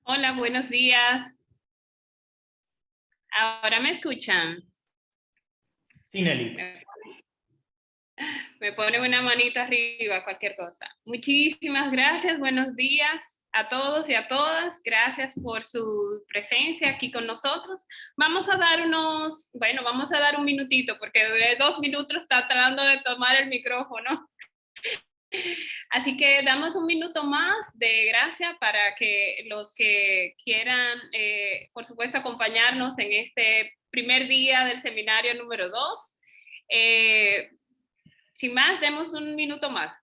Hola, buenos días. ¿Ahora me escuchan? Sí, Nelly. Me ponen una manita arriba, cualquier cosa. Muchísimas gracias, buenos días a todos y a todas. Gracias por su presencia aquí con nosotros. Vamos a dar vamos a dar un minutito, porque de 2 minutos está tratando de tomar el micrófono. Así que damos un minuto más de gracia para que los que quieran, por supuesto, acompañarnos en este primer día del seminario número 2. Sin más, demos un minuto más.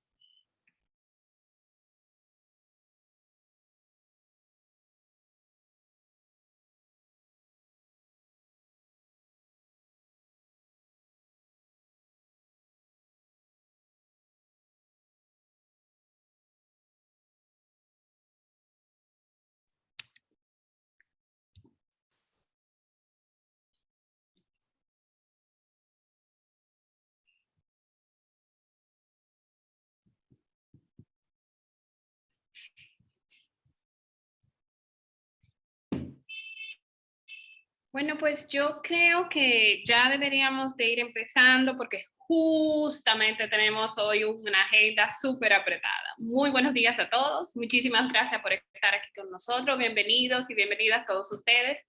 Bueno, pues yo creo que ya deberíamos de ir empezando porque justamente tenemos hoy una agenda súper apretada. Muy buenos días a todos. Muchísimas gracias por estar aquí con nosotros. Bienvenidos y bienvenidas todos ustedes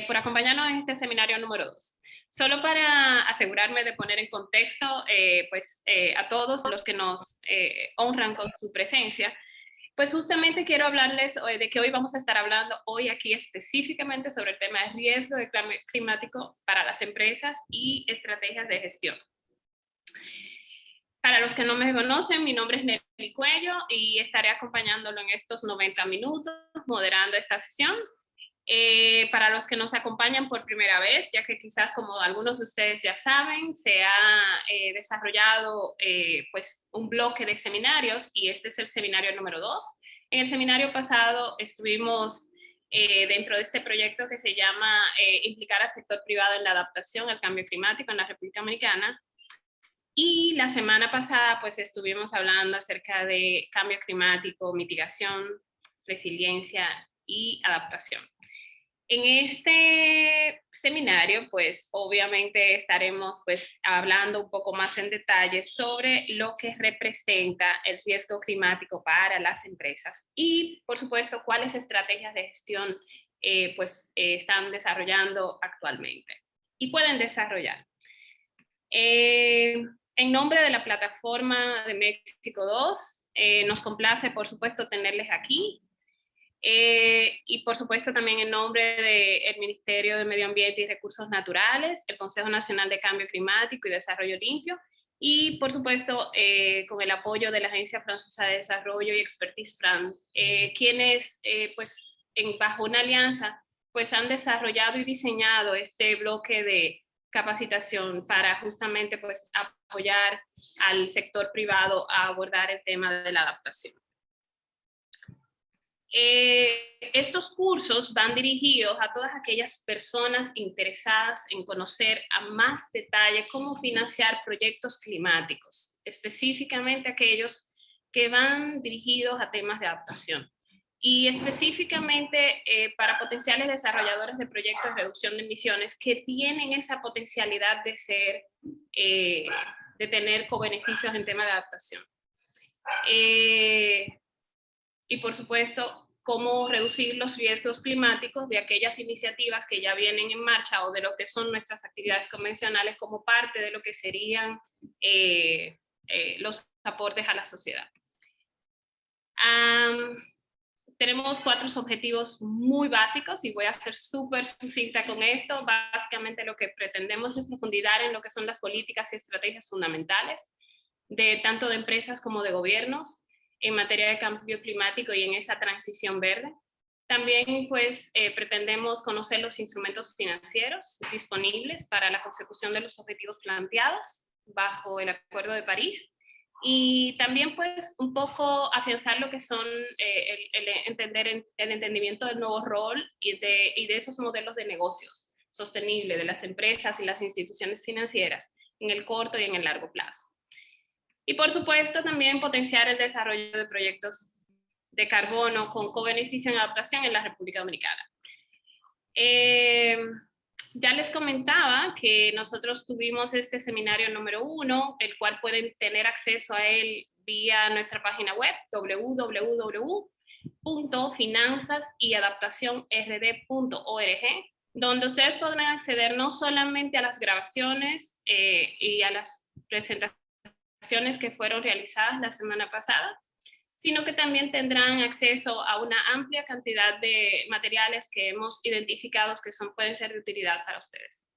por acompañarnos en este seminario número 2. Solo para asegurarme de poner en contexto a todos los que nos honran con su presencia. Pues justamente quiero hablarles de que hoy vamos a estar hablando hoy aquí específicamente sobre el tema de riesgo de cambio climático para las empresas y estrategias de gestión. Para los que no me conocen, mi nombre es Nelly Cuello y estaré acompañándolo en estos 90 minutos, moderando esta sesión. Para los que nos acompañan por primera vez, ya que quizás como algunos de ustedes ya saben, se ha desarrollado pues un bloque de seminarios y este es el seminario número 2. En el seminario pasado estuvimos dentro de este proyecto que se llama Implicar al sector privado en la adaptación al cambio climático en la República Dominicana. Y la semana pasada pues estuvimos hablando acerca de cambio climático, mitigación, resiliencia y adaptación. En este seminario, pues obviamente estaremos pues hablando un poco más en detalle sobre lo que representa el riesgo climático para las empresas y, por supuesto, cuáles estrategias de gestión están desarrollando actualmente y pueden desarrollar. En nombre de la plataforma de México 2, nos complace, por supuesto, tenerles aquí. Y por supuesto también en nombre del Ministerio de Medio Ambiente y Recursos Naturales, el Consejo Nacional de Cambio Climático y Desarrollo Limpio, y por supuesto con el apoyo de la Agencia Francesa de Desarrollo y Expertise France, quienes bajo una alianza pues han desarrollado y diseñado este bloque de capacitación para justamente pues apoyar al sector privado a abordar el tema de la adaptación. Estos cursos van dirigidos a todas aquellas personas interesadas en conocer a más detalle cómo financiar proyectos climáticos, específicamente aquellos que van dirigidos a temas de adaptación y específicamente para potenciales desarrolladores de proyectos de reducción de emisiones que tienen esa potencialidad de ser, de tener cobeneficios en tema de adaptación. Y por supuesto, cómo reducir los riesgos climáticos de aquellas iniciativas que ya vienen en marcha o de lo que son nuestras actividades convencionales como parte de lo que serían los aportes a la sociedad. Tenemos 4 objetivos muy básicos y voy a ser súper sucinta con esto. Básicamente lo que pretendemos es profundizar en lo que son las políticas y estrategias fundamentales de tanto de empresas como de gobiernos en materia de cambio climático y en esa transición verde. También pues pretendemos conocer los instrumentos financieros disponibles para la consecución de los objetivos planteados bajo el Acuerdo de París y también pues un poco afianzar lo que son el entendimiento del nuevo rol y de esos modelos de negocios sostenibles de las empresas y las instituciones financieras en el corto y en el largo plazo. Y por supuesto también potenciar el desarrollo de proyectos de carbono con cobeneficio en adaptación en la República Dominicana. Ya les comentaba que nosotros tuvimos este seminario número 1, el cual pueden tener acceso a él vía nuestra página web www.finanzasyadaptacionrd.org, donde ustedes podrán acceder no solamente a las grabaciones y a las presentaciones que fueron realizadas la semana pasada, sino que también tendrán acceso a una amplia cantidad de materiales que hemos identificado que pueden ser de utilidad para ustedes.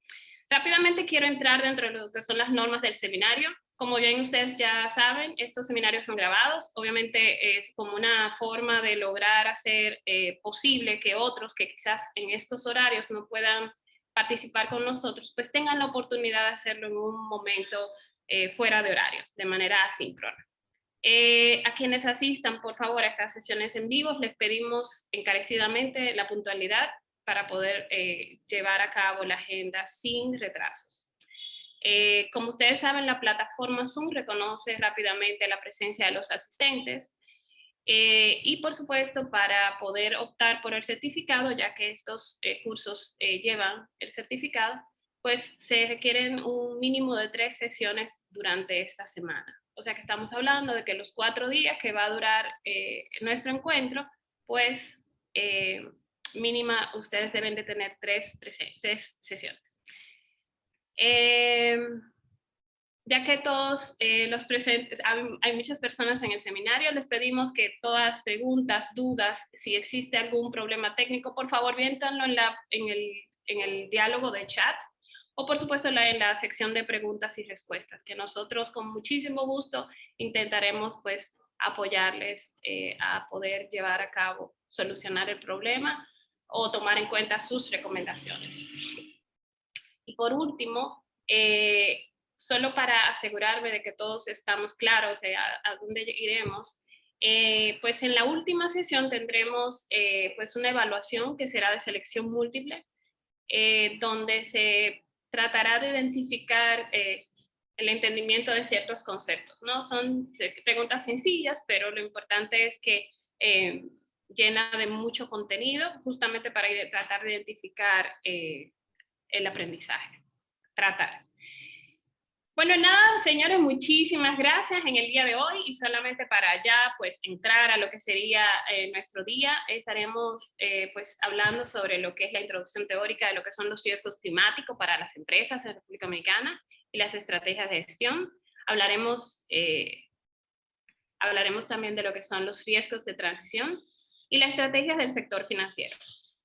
Rápidamente quiero entrar dentro de lo que son las normas del seminario. Como bien ustedes ya saben, estos seminarios son grabados. Obviamente es como una forma de lograr hacer posible que otros que quizás en estos horarios no puedan participar con nosotros, pues tengan la oportunidad de hacerlo en un momento fuera de horario, de manera asíncrona. A quienes asistan, por favor, a estas sesiones en vivo, les pedimos encarecidamente la puntualidad para poder llevar a cabo la agenda sin retrasos. Como ustedes saben, la plataforma Zoom reconoce rápidamente la presencia de los asistentes y, por supuesto, para poder optar por el certificado, ya que estos cursos llevan el certificado, pues se requieren un mínimo de 3 sesiones durante esta semana. O sea que estamos hablando de que los 4 días que va a durar nuestro encuentro, pues mínima ustedes deben de tener 3 sesiones. Ya que todos los presentes, hay muchas personas en el seminario, les pedimos que todas las preguntas, dudas, si existe algún problema técnico, por favor, viéntanlo en el diálogo de chat, o por supuesto en la sección de preguntas y respuestas, que nosotros con muchísimo gusto intentaremos pues apoyarles a poder llevar a cabo, solucionar el problema o tomar en cuenta sus recomendaciones. Y por último, solo para asegurarme de que todos estamos claros a dónde iremos, pues en la última sesión tendremos pues una evaluación que será de selección múltiple, donde se tratará de identificar el entendimiento de ciertos conceptos, ¿no? Son preguntas sencillas, pero lo importante es que llena de mucho contenido, justamente para tratar de identificar el aprendizaje. Tratar. Bueno, nada, señores, muchísimas gracias en el día de hoy, y solamente para ya pues entrar a lo que sería nuestro día, estaremos pues hablando sobre lo que es la introducción teórica de lo que son los riesgos climáticos para las empresas en República Dominicana y las estrategias de gestión. Hablaremos también de lo que son los riesgos de transición y las estrategias del sector financiero.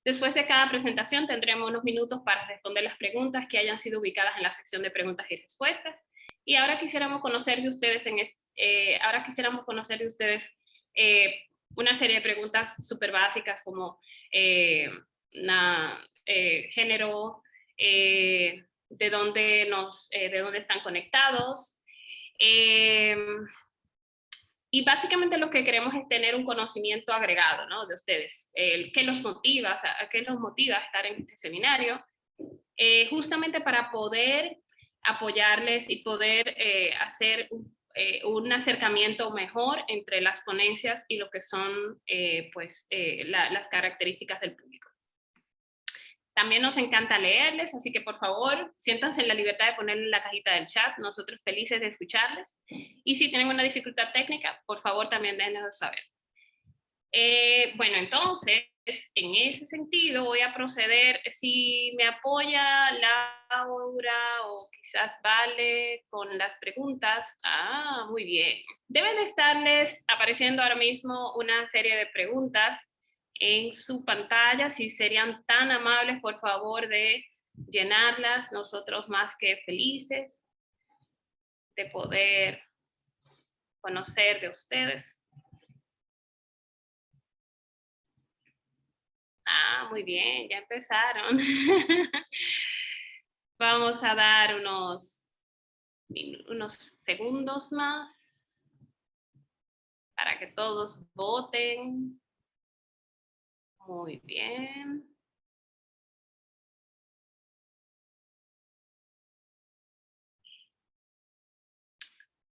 Después de cada presentación tendremos unos minutos para responder las preguntas que hayan sido ubicadas en la sección de preguntas y respuestas. Y ahora quisiéramos conocer de ustedes, una serie de preguntas súper básicas como género, de dónde están conectados. Y básicamente lo que queremos es tener un conocimiento agregado, ¿no? De ustedes. ¿Qué los motiva? O sea, ¿qué los motiva a estar en este seminario? Justamente para poder apoyarles y poder hacer un acercamiento mejor entre las ponencias y lo que son las características del público. También nos encanta leerles, así que por favor, siéntanse en la libertad de ponerle en la cajita del chat, nosotros felices de escucharles. Y si tienen una dificultad técnica, por favor también déjenoslo saber. Bueno, entonces, en ese sentido voy a proceder, si me apoya Laura o quizás Vale con las preguntas. Ah, muy bien. Deben de estarles apareciendo ahora mismo una serie de preguntas en su pantalla, si serían tan amables, por favor, de llenarlas. Nosotros más que felices de poder conocer de ustedes. Ah, muy bien, ya empezaron. Vamos a dar unos segundos más para que todos voten. Muy bien.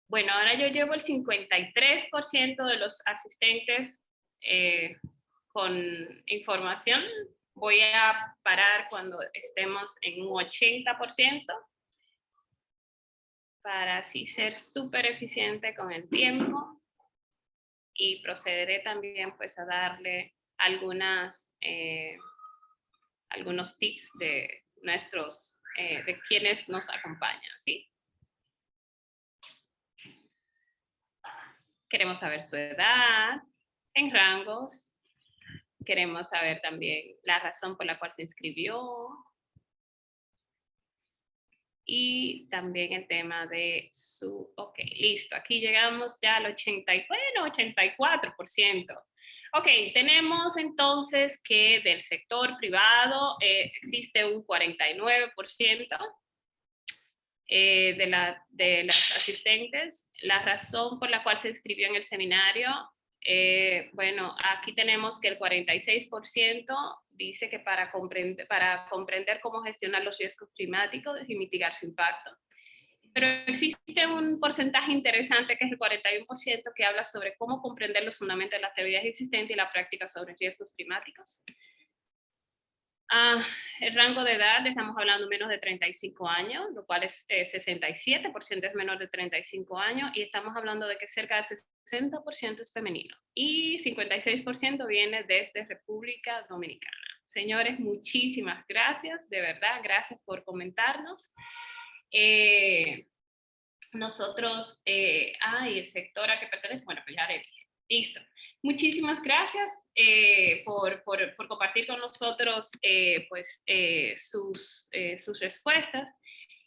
Bueno, ahora yo llevo el 53% de los asistentes con información. Voy a parar cuando estemos en un 80% para así ser súper eficiente con el tiempo, y procederé también pues a darle algunos tips de de quienes nos acompañan, ¿sí? Queremos saber su edad en rangos. Queremos saber también la razón por la cual se inscribió. Y también el tema de ok, listo. Aquí llegamos ya al 84%. Ok, tenemos entonces que del sector privado existe un 49% de las asistentes. La razón por la cual se inscribió en el seminario, bueno, aquí tenemos que el 46% dice que para comprender cómo gestionar los riesgos climáticos y mitigar su impacto. Pero existe un porcentaje interesante, que es el 41%, que habla sobre cómo comprender los fundamentos de las teorías existentes y la práctica sobre riesgos climáticos. El rango de edad, estamos hablando menos de 35 años, lo cual es 67% es menor de 35 años, y estamos hablando de que cerca del 60% es femenino, y 56% viene desde República Dominicana. Señores, muchísimas gracias, de verdad, gracias por comentarnos. Nosotros, el sector a que pertenece, bueno, pues ya le dije. Listo. Muchísimas gracias por compartir con nosotros sus respuestas.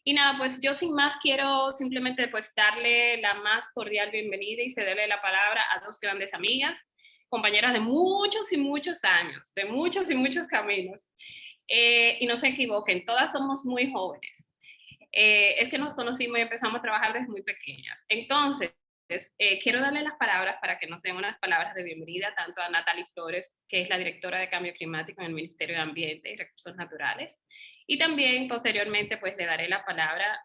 Y nada, pues yo sin más quiero simplemente pues darle la más cordial bienvenida y cederle la palabra a dos grandes amigas, compañeras de muchos y muchos años, de muchos y muchos caminos. Y no se equivoquen, todas somos muy jóvenes. Es que nos conocimos y empezamos a trabajar desde muy pequeñas. Entonces, quiero darle las palabras para que nos den unas palabras de bienvenida tanto a Natalie Flores, que es la directora de Cambio Climático en el Ministerio de Ambiente y Recursos Naturales, y también posteriormente pues le daré la palabra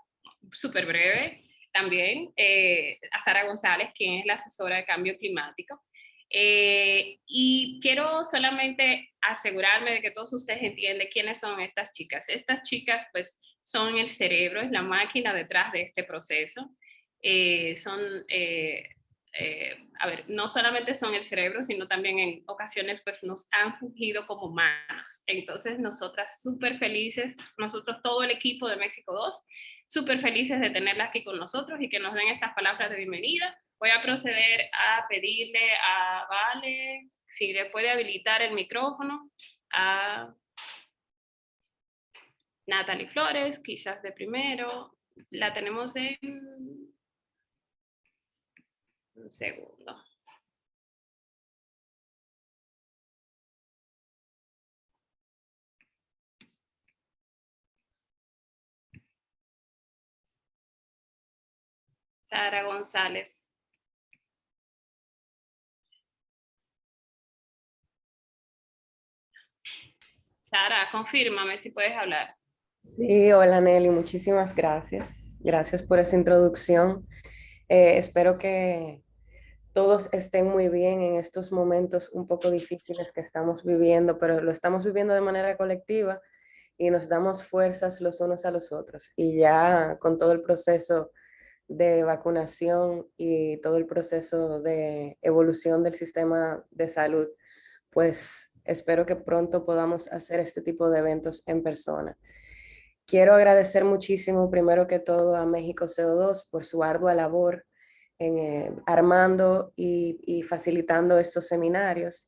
súper breve también a Sara González, quien es la asesora de Cambio Climático. Y quiero solamente asegurarme de que todos ustedes entienden quiénes son estas chicas. Estas chicas pues son el cerebro, es la máquina detrás de este proceso. No solamente son el cerebro, sino también en ocasiones pues nos han fungido como manos. Entonces nosotras súper felices, nosotros todo el equipo de México 2, súper felices de tenerlas aquí con nosotros y que nos den estas palabras de bienvenida. Voy a proceder a pedirle a Vale si le puede habilitar el micrófono a Natalie Flores, quizás de primero. La tenemos en un segundo. Sara González. Sara, confírmame si puedes hablar. Sí, hola Nelly, muchísimas gracias. Gracias por esa introducción. Espero que todos estén muy bien en estos momentos un poco difíciles que estamos viviendo, pero lo estamos viviendo de manera colectiva y nos damos fuerzas los unos a los otros. Y ya con todo el proceso de vacunación y todo el proceso de evolución del sistema de salud, pues espero que pronto podamos hacer este tipo de eventos en persona. Quiero agradecer muchísimo, primero que todo, a México CO2 por su ardua labor en armando y facilitando estos seminarios.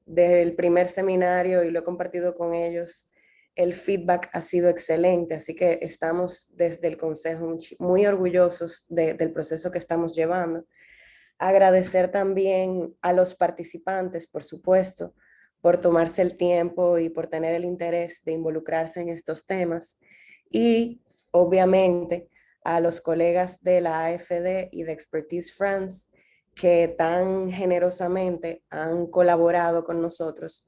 Desde el primer seminario, y lo he compartido con ellos, el feedback ha sido excelente, así que estamos desde el Consejo muy orgullosos del proceso que estamos llevando. Agradecer también a los participantes, por supuesto, por tomarse el tiempo y por tener el interés de involucrarse en estos temas. Y obviamente a los colegas de la AFD y de Expertise France que tan generosamente han colaborado con nosotros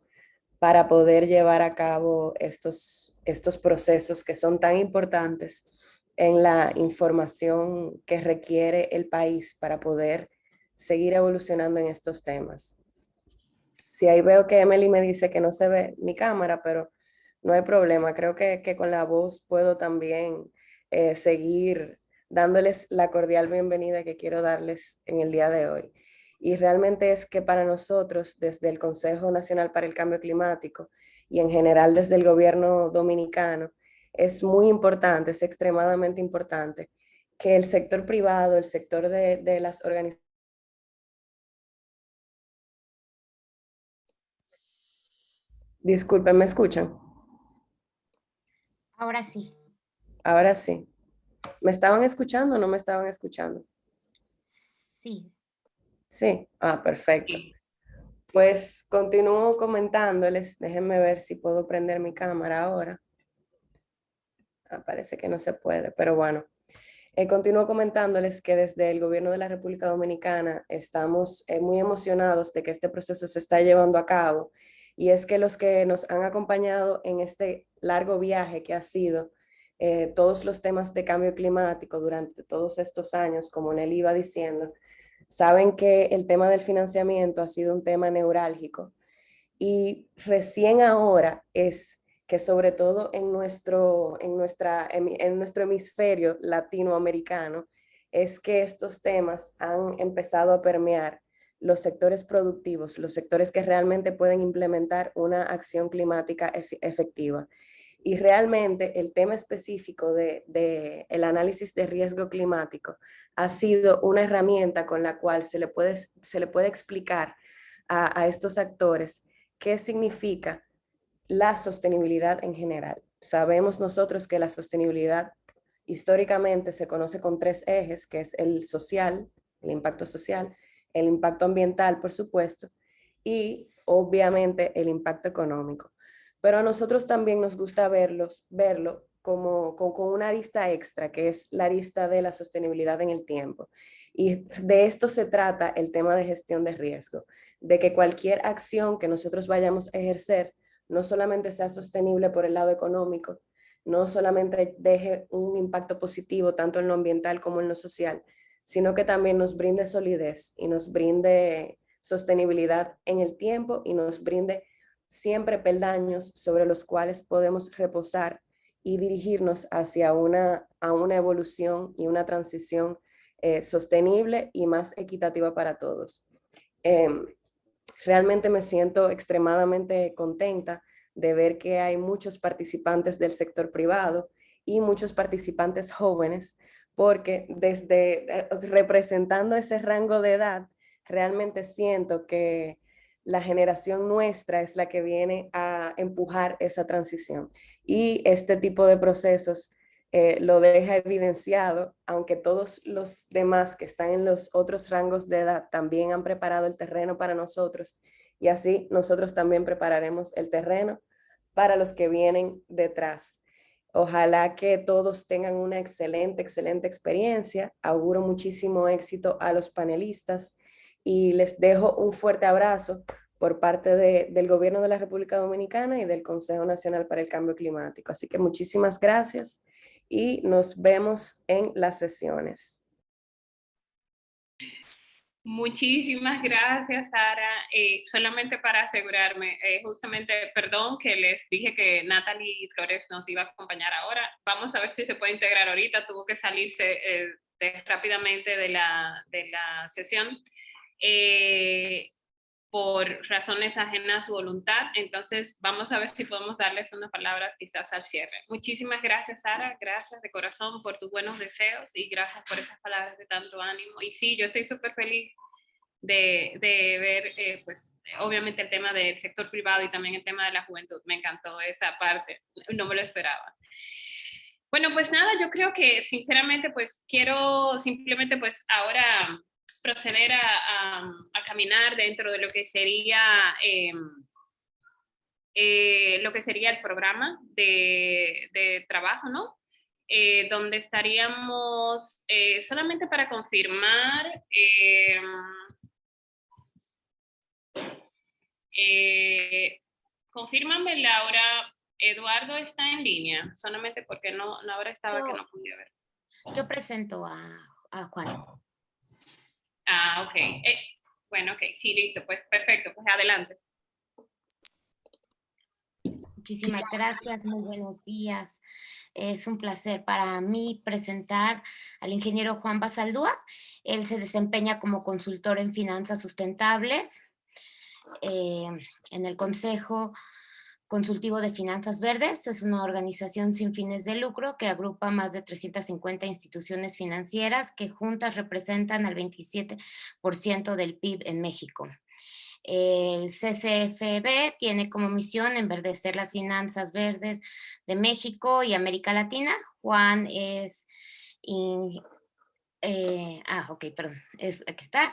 para poder llevar a cabo estos procesos que son tan importantes en la información que requiere el país para poder seguir evolucionando en estos temas. Sí, ahí veo que Emily me dice que no se ve mi cámara, pero no hay problema. Creo que con la voz puedo también seguir dándoles la cordial bienvenida que quiero darles en el día de hoy. Y realmente es que para nosotros, desde el Consejo Nacional para el Cambio Climático y en general desde el gobierno dominicano, es muy importante, es extremadamente importante que el sector privado, el sector de las organizaciones. Disculpen, ¿me escuchan? Ahora sí, Ahora sí. ¿Me estaban escuchando o no me estaban escuchando? sí. Sí, perfecto. Pues continúo comentándoles, déjenme ver si puedo prender mi cámara ahora. Parece que no se puede, pero bueno. Continúo comentándoles que desde el gobierno de la República Dominicana estamos muy emocionados de que este proceso se está llevando a cabo, y es que los que nos han acompañado en este largo viaje que ha sido todos los temas de cambio climático durante todos estos años, como Nelly iba diciendo, saben que el tema del financiamiento ha sido un tema neurálgico, y recién ahora es que sobre todo en nuestro hemisferio latinoamericano, es que estos temas han empezado a permear los sectores productivos, los sectores que realmente pueden implementar una acción climática efectiva. Y realmente el tema específico de el análisis de riesgo climático ha sido una herramienta con la cual se le puede explicar a estos actores qué significa la sostenibilidad en general. Sabemos nosotros que la sostenibilidad históricamente se conoce con tres ejes, que es el social, el impacto ambiental, por supuesto, y obviamente el impacto económico. Pero a nosotros también nos gusta verlo como con una arista extra, que es la arista de la sostenibilidad en el tiempo. Y de esto se trata el tema de gestión de riesgo, de que cualquier acción que nosotros vayamos a ejercer no solamente sea sostenible por el lado económico, no solamente deje un impacto positivo tanto en lo ambiental como en lo social, sino que también nos brinde solidez y nos brinde sostenibilidad en el tiempo y nos brinde siempre peldaños sobre los cuales podemos reposar y dirigirnos hacia a una evolución y una transición sostenible y más equitativa para todos. Eh, Realmente me siento extremadamente contenta de ver que hay muchos participantes del sector privado y muchos participantes jóvenes, porque representando ese rango de edad, realmente siento que la generación nuestra es la que viene a empujar esa transición. Y este tipo de procesos lo deja evidenciado, aunque todos los demás que están en los otros rangos de edad también han preparado el terreno para nosotros, y así nosotros también prepararemos el terreno para los que vienen detrás. Ojalá que todos tengan una excelente experiencia. Auguro muchísimo éxito a los panelistas y les dejo un fuerte abrazo por parte del Gobierno de la República Dominicana y del Consejo Nacional para el Cambio Climático. Así que muchísimas gracias y nos vemos en las sesiones. Muchísimas gracias, Sara. Solamente para asegurarme, justamente, perdón que les dije que Natalie Flores nos iba a acompañar ahora. Vamos a ver si se puede integrar ahorita. Tuvo que salirse rápidamente de la sesión por razones ajenas a su voluntad. Entonces, vamos a ver si podemos darles unas palabras quizás al cierre. Muchísimas gracias, Sara. Gracias de corazón por tus buenos deseos y gracias por esas palabras de tanto ánimo. Y sí, yo estoy súper feliz de ver, pues, obviamente el tema del sector privado y también el tema de la juventud. Me encantó esa parte, no me lo esperaba. Bueno, pues nada, yo creo que sinceramente, pues quiero simplemente, pues ahora proceder a caminar dentro de lo que sería el programa de trabajo, ¿no? Donde estaríamos, solamente para confirmar, confírmame, Laura, Eduardo está en línea, solamente porque no ahora estaba que no podía ver. Yo presento a Juan. Ok. Bueno, ok, sí, listo, pues perfecto, pues adelante. Muchísimas gracias, muy buenos días. Es un placer para mí presentar al ingeniero Juan Basaldúa. Él se desempeña como consultor en finanzas sustentables eh, en el Consejo Consultivo de Finanzas Verdes. Es una organización sin fines de lucro que agrupa más de 350 instituciones financieras que juntas representan al 27% del PIB en México. El CCFB tiene como misión enverdecer las finanzas verdes de México y América Latina. Juan es... perdón, aquí está.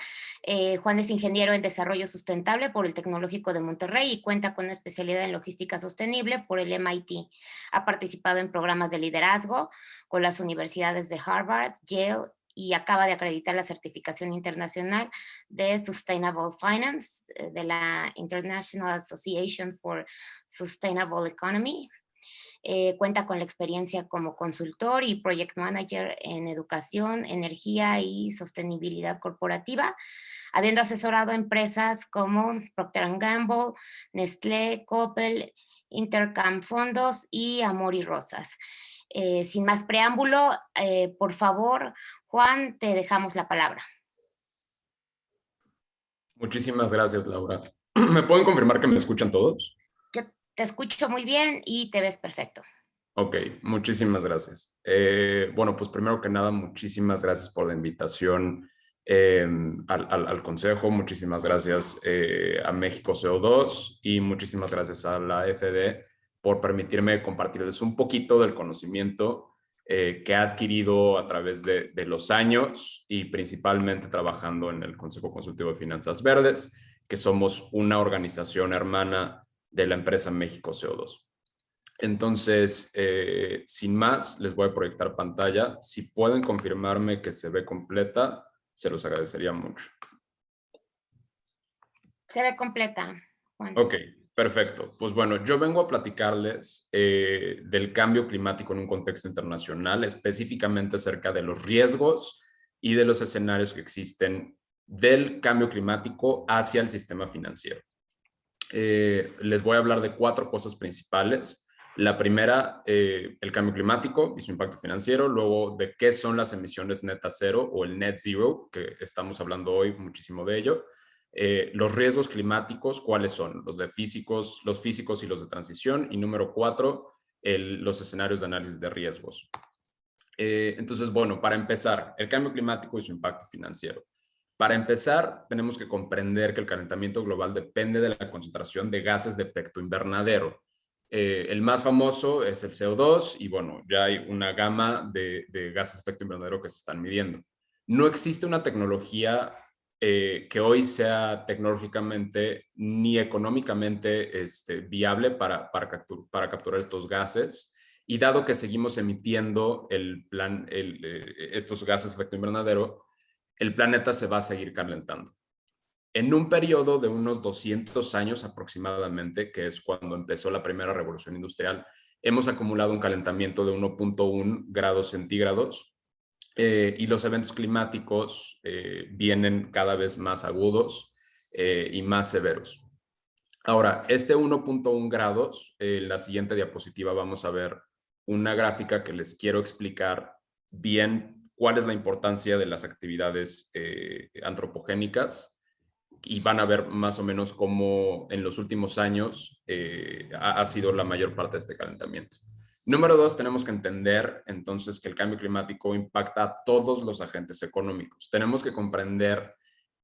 Juan es ingeniero en desarrollo sustentable por el Tecnológico de Monterrey y cuenta con una especialidad en logística sostenible por el MIT. Ha participado en programas de liderazgo con las universidades de Harvard, Yale y acaba de acreditar la certificación internacional de Sustainable Finance de la International Association for Sustainable Economy. Cuenta con la experiencia como consultor y project manager en educación, energía y sostenibilidad corporativa, habiendo asesorado a empresas como Procter & Gamble, Nestlé, Coppel, Intercam Fondos y Amor y Rosas. Sin más preámbulo, por favor, Juan, te dejamos la palabra. Muchísimas gracias, Laura. ¿Me pueden confirmar que me escuchan todos? Yo te escucho muy bien y te ves perfecto. Ok, muchísimas gracias. Bueno, pues primero que nada, muchísimas gracias por la invitación al Consejo. Muchísimas gracias a México CO2 y muchísimas gracias a la FD por permitirme compartirles un poquito del conocimiento que he adquirido a través de los años y principalmente trabajando en el Consejo Consultivo de Finanzas Verdes, que somos una organización hermana de la empresa México CO2. Entonces, sin más, les voy a proyectar pantalla. Si pueden confirmarme que se ve completa, se los agradecería mucho. Se ve completa, Juan. Ok, perfecto. Pues bueno, yo vengo a platicarles del cambio climático en un contexto internacional, específicamente acerca de los riesgos y de los escenarios que existen del cambio climático hacia el sistema financiero. Les voy a hablar de 4 cosas principales. La primera, el cambio climático y su impacto financiero. Luego, de qué son las emisiones neta cero o el net zero, que estamos hablando hoy muchísimo de ello. Los riesgos climáticos, ¿cuáles son? Los físicos y los de transición. Y número 4, los escenarios de análisis de riesgos. Entonces, bueno, para empezar, el cambio climático y su impacto financiero. Para empezar, tenemos que comprender que el calentamiento global depende de la concentración de gases de efecto invernadero. El más famoso es el CO2 y bueno, ya hay una gama de gases de efecto invernadero que se están midiendo. No existe una tecnología que hoy sea tecnológicamente ni económicamente viable para capturar estos gases. Y dado que seguimos emitiendo estos gases de efecto invernadero, el planeta se va a seguir calentando. En un periodo de unos 200 años aproximadamente, que es cuando empezó la primera revolución industrial, hemos acumulado un calentamiento de 1.1 grados centígrados y los eventos climáticos vienen cada vez más agudos y más severos. Ahora, este 1.1 grados, en la siguiente diapositiva vamos a ver una gráfica que les quiero explicar bien cuál es la importancia de las actividades antropogénicas y van a ver más o menos cómo en los últimos años ha sido la mayor parte de este calentamiento. Número 2, tenemos que entender entonces que el cambio climático impacta a todos los agentes económicos. Tenemos que comprender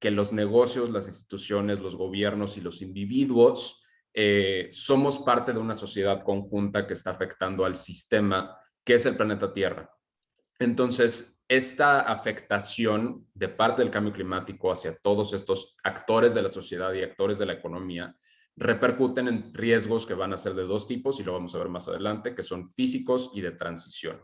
que los negocios, las instituciones, los gobiernos y los individuos somos parte de una sociedad conjunta que está afectando al sistema que es el planeta Tierra. Entonces, esta afectación de parte del cambio climático hacia todos estos actores de la sociedad y actores de la economía repercuten en riesgos que van a ser de 2 tipos, y lo vamos a ver más adelante, que son físicos y de transición.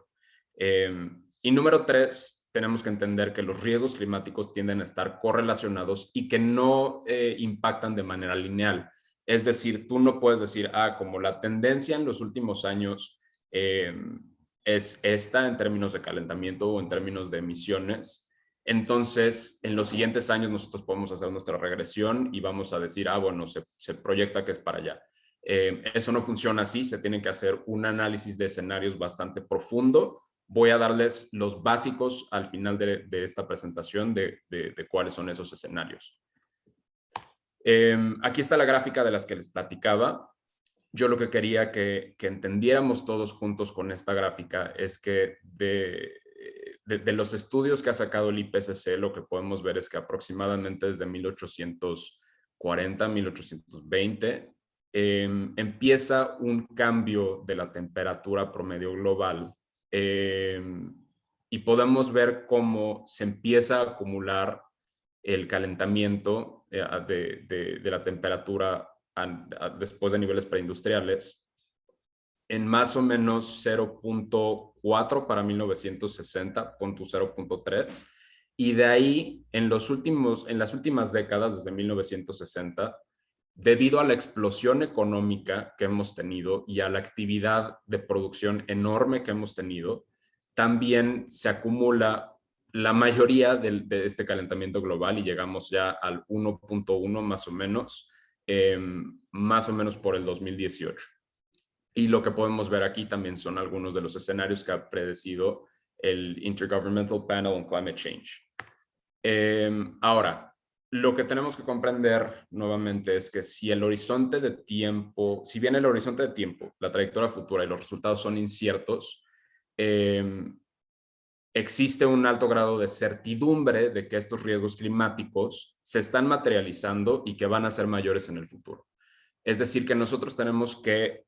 Y número 3, tenemos que entender que los riesgos climáticos tienden a estar correlacionados y que no impactan de manera lineal. Es decir, tú no puedes decir, como la tendencia en los últimos años es esta en términos de calentamiento o en términos de emisiones, entonces en los siguientes años nosotros podemos hacer nuestra regresión y vamos a decir, bueno, se proyecta que es para allá. Eso no funciona así, se tiene que hacer un análisis de escenarios bastante profundo. Voy a darles los básicos al final de esta presentación de cuáles son esos escenarios. Aquí está la gráfica de las que les platicaba. Yo lo que quería que entendiéramos todos juntos con esta gráfica es que de los estudios que ha sacado el IPCC, lo que podemos ver es que aproximadamente desde 1840, 1820, empieza un cambio de la temperatura promedio global, y podemos ver cómo se empieza a acumular el calentamiento de la temperatura después de niveles preindustriales en más o menos 0.4 para 1960, 0.3, y de ahí en las últimas décadas, desde 1960, debido a la explosión económica que hemos tenido y a la actividad de producción enorme que hemos tenido, también se acumula la mayoría de este calentamiento global y llegamos ya al 1.1 más o menos por el 2018. Y lo que podemos ver aquí también son algunos de los escenarios que ha predecido el Intergovernmental Panel on Climate Change. Ahora, lo que tenemos que comprender nuevamente es que si bien el horizonte de tiempo, la trayectoria futura y los resultados son inciertos, existe un alto grado de certidumbre de que estos riesgos climáticos se están materializando y que van a ser mayores en el futuro. Es decir, que nosotros tenemos que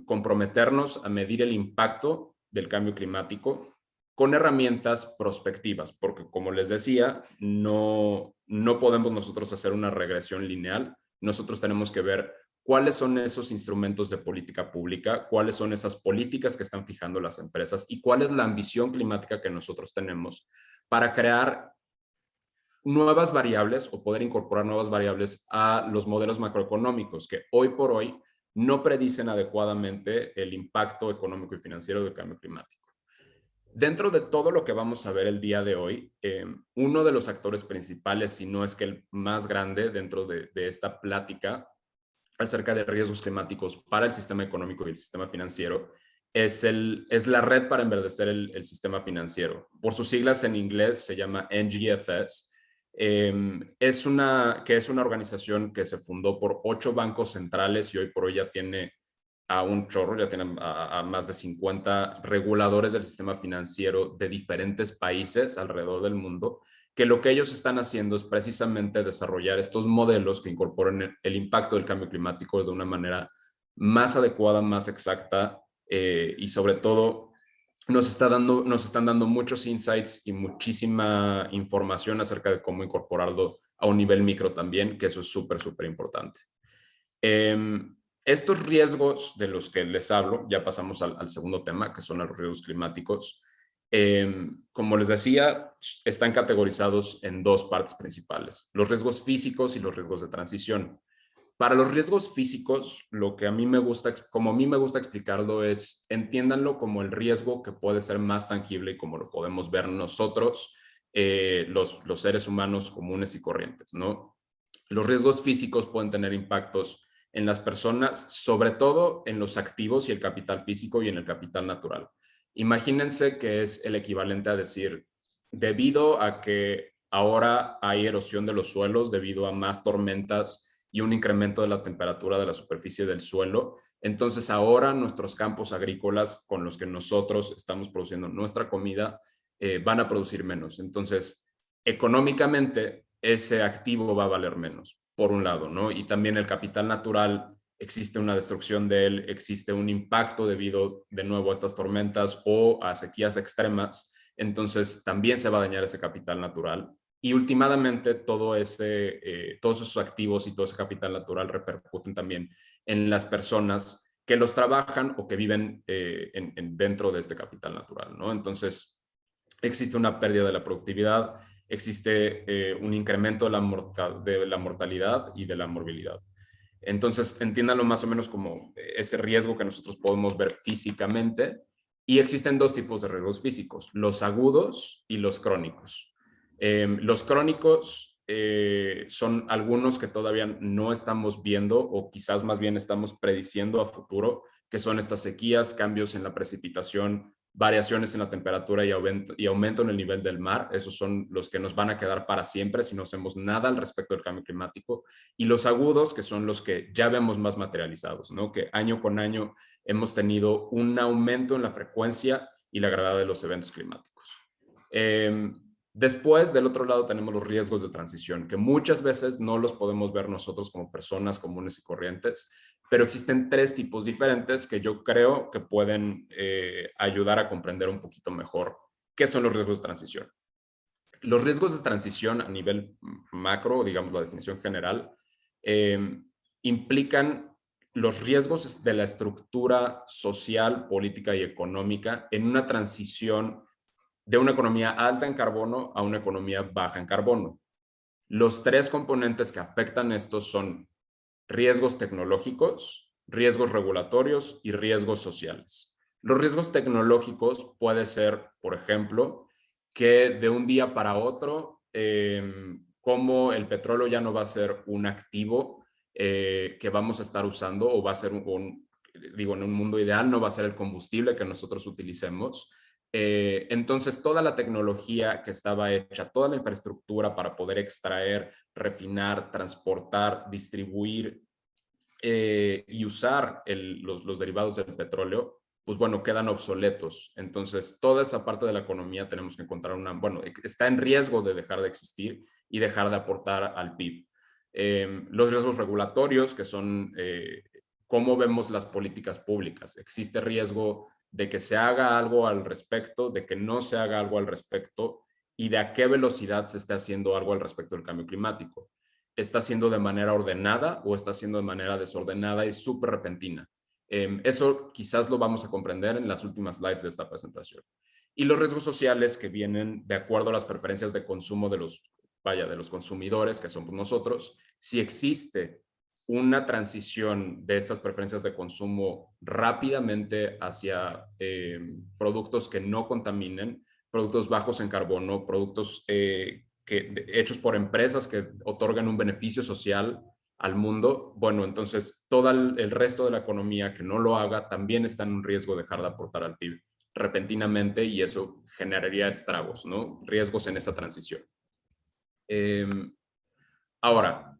comprometernos a medir el impacto del cambio climático con herramientas prospectivas, porque como les decía, no podemos nosotros hacer una regresión lineal. Nosotros tenemos que ver cuáles son esos instrumentos de política pública, cuáles son esas políticas que están fijando las empresas y cuál es la ambición climática que nosotros tenemos para crear nuevas variables o poder incorporar nuevas variables a los modelos macroeconómicos que hoy por hoy no predicen adecuadamente el impacto económico y financiero del cambio climático. Dentro de todo lo que vamos a ver el día de hoy, uno de los actores principales, si no es que el más grande dentro de esta plática acerca de riesgos climáticos para el sistema económico y el sistema financiero, es la Red para Enverdecer el Sistema Financiero. Por sus siglas en inglés se llama NGFS. Es una organización que se fundó por 8 bancos centrales y hoy por hoy ya tiene a un chorro, ya tiene a más de 50 reguladores del sistema financiero de diferentes países alrededor del mundo, que lo que ellos están haciendo es precisamente desarrollar estos modelos que incorporen el impacto del cambio climático de una manera más adecuada, más exacta, y sobre todo nos están dando muchos insights y muchísima información acerca de cómo incorporarlo a un nivel micro también, que eso es súper, súper importante. Estos riesgos de los que les hablo, ya pasamos al segundo tema, que son los riesgos climáticos. Como les decía, están categorizados en 2 partes principales, los riesgos físicos y los riesgos de transición. Para los riesgos físicos, lo que a mí me gusta explicarlo es, entiéndanlo como el riesgo que puede ser más tangible y como lo podemos ver nosotros, los seres humanos comunes y corrientes, ¿no? Los riesgos físicos pueden tener impactos en las personas, sobre todo en los activos y el capital físico y en el capital natural. Imagínense que es el equivalente a decir, debido a que ahora hay erosión de los suelos, debido a más tormentas y un incremento de la temperatura de la superficie del suelo, entonces ahora nuestros campos agrícolas con los que nosotros estamos produciendo nuestra comida van a producir menos. Entonces, económicamente, ese activo va a valer menos, por un lado, ¿no? Y también el capital natural, existe una destrucción de él, existe un impacto debido de nuevo a estas tormentas o a sequías extremas, entonces también se va a dañar ese capital natural. Y últimamente todos esos activos y todo ese capital natural repercuten también en las personas que los trabajan o que viven dentro de este capital natural, ¿no? Entonces existe una pérdida de la productividad, existe un incremento de la mortalidad y de la morbilidad. Entonces, entiéndanlo más o menos como ese riesgo que nosotros podemos ver físicamente. Y existen 2 tipos de riesgos físicos, los agudos y los crónicos. Los crónicos son algunos que todavía no estamos viendo o quizás más bien estamos prediciendo a futuro, que son estas sequías, cambios en la precipitación, variaciones en la temperatura y aumento en el nivel del mar. Esos son los que nos van a quedar para siempre si no hacemos nada al respecto del cambio climático. Y los agudos, que son los que ya vemos más materializados, ¿no? Que año con año hemos tenido un aumento en la frecuencia y la gravedad de los eventos climáticos. Después, del otro lado, tenemos los riesgos de transición, que muchas veces no los podemos ver nosotros como personas comunes y corrientes, pero existen 3 tipos diferentes que yo creo que pueden ayudar a comprender un poquito mejor qué son los riesgos de transición. Los riesgos de transición a nivel macro, digamos la definición general, implican los riesgos de la estructura social, política y económica en una transición de una economía alta en carbono a una economía baja en carbono. Los 3 componentes que afectan esto son riesgos tecnológicos, riesgos regulatorios y riesgos sociales. Los riesgos tecnológicos puede ser, por ejemplo, que de un día para otro, como el petróleo ya no va a ser un activo que vamos a estar usando, o va a ser digo, en un mundo ideal no va a ser el combustible que nosotros utilicemos. Entonces, toda la tecnología que estaba hecha, toda la infraestructura para poder extraer, refinar, transportar, distribuir y usar los derivados del petróleo, pues bueno, quedan obsoletos. Entonces, toda esa parte de la economía tenemos que encontrar bueno, está en riesgo de dejar de existir y dejar de aportar al PIB. Los riesgos regulatorios, que son cómo vemos las políticas públicas. Existe riesgo de que se haga algo al respecto, de que no se haga algo al respecto y de a qué velocidad se está haciendo algo al respecto del cambio climático. ¿Está haciendo de manera ordenada o está haciendo de manera desordenada y súper repentina? Eso quizás lo vamos a comprender en las últimas slides de esta presentación. Y los riesgos sociales que vienen de acuerdo a las preferencias de consumo de los consumidores, que somos nosotros. Si existe una transición de estas preferencias de consumo rápidamente hacia productos que no contaminen, productos bajos en carbono, productos hechos por empresas que otorgan un beneficio social al mundo, bueno, entonces todo el resto de la economía que no lo haga también está en un riesgo de dejar de aportar al PIB repentinamente, y eso generaría estragos, ¿no? Riesgos en esa transición. Ahora,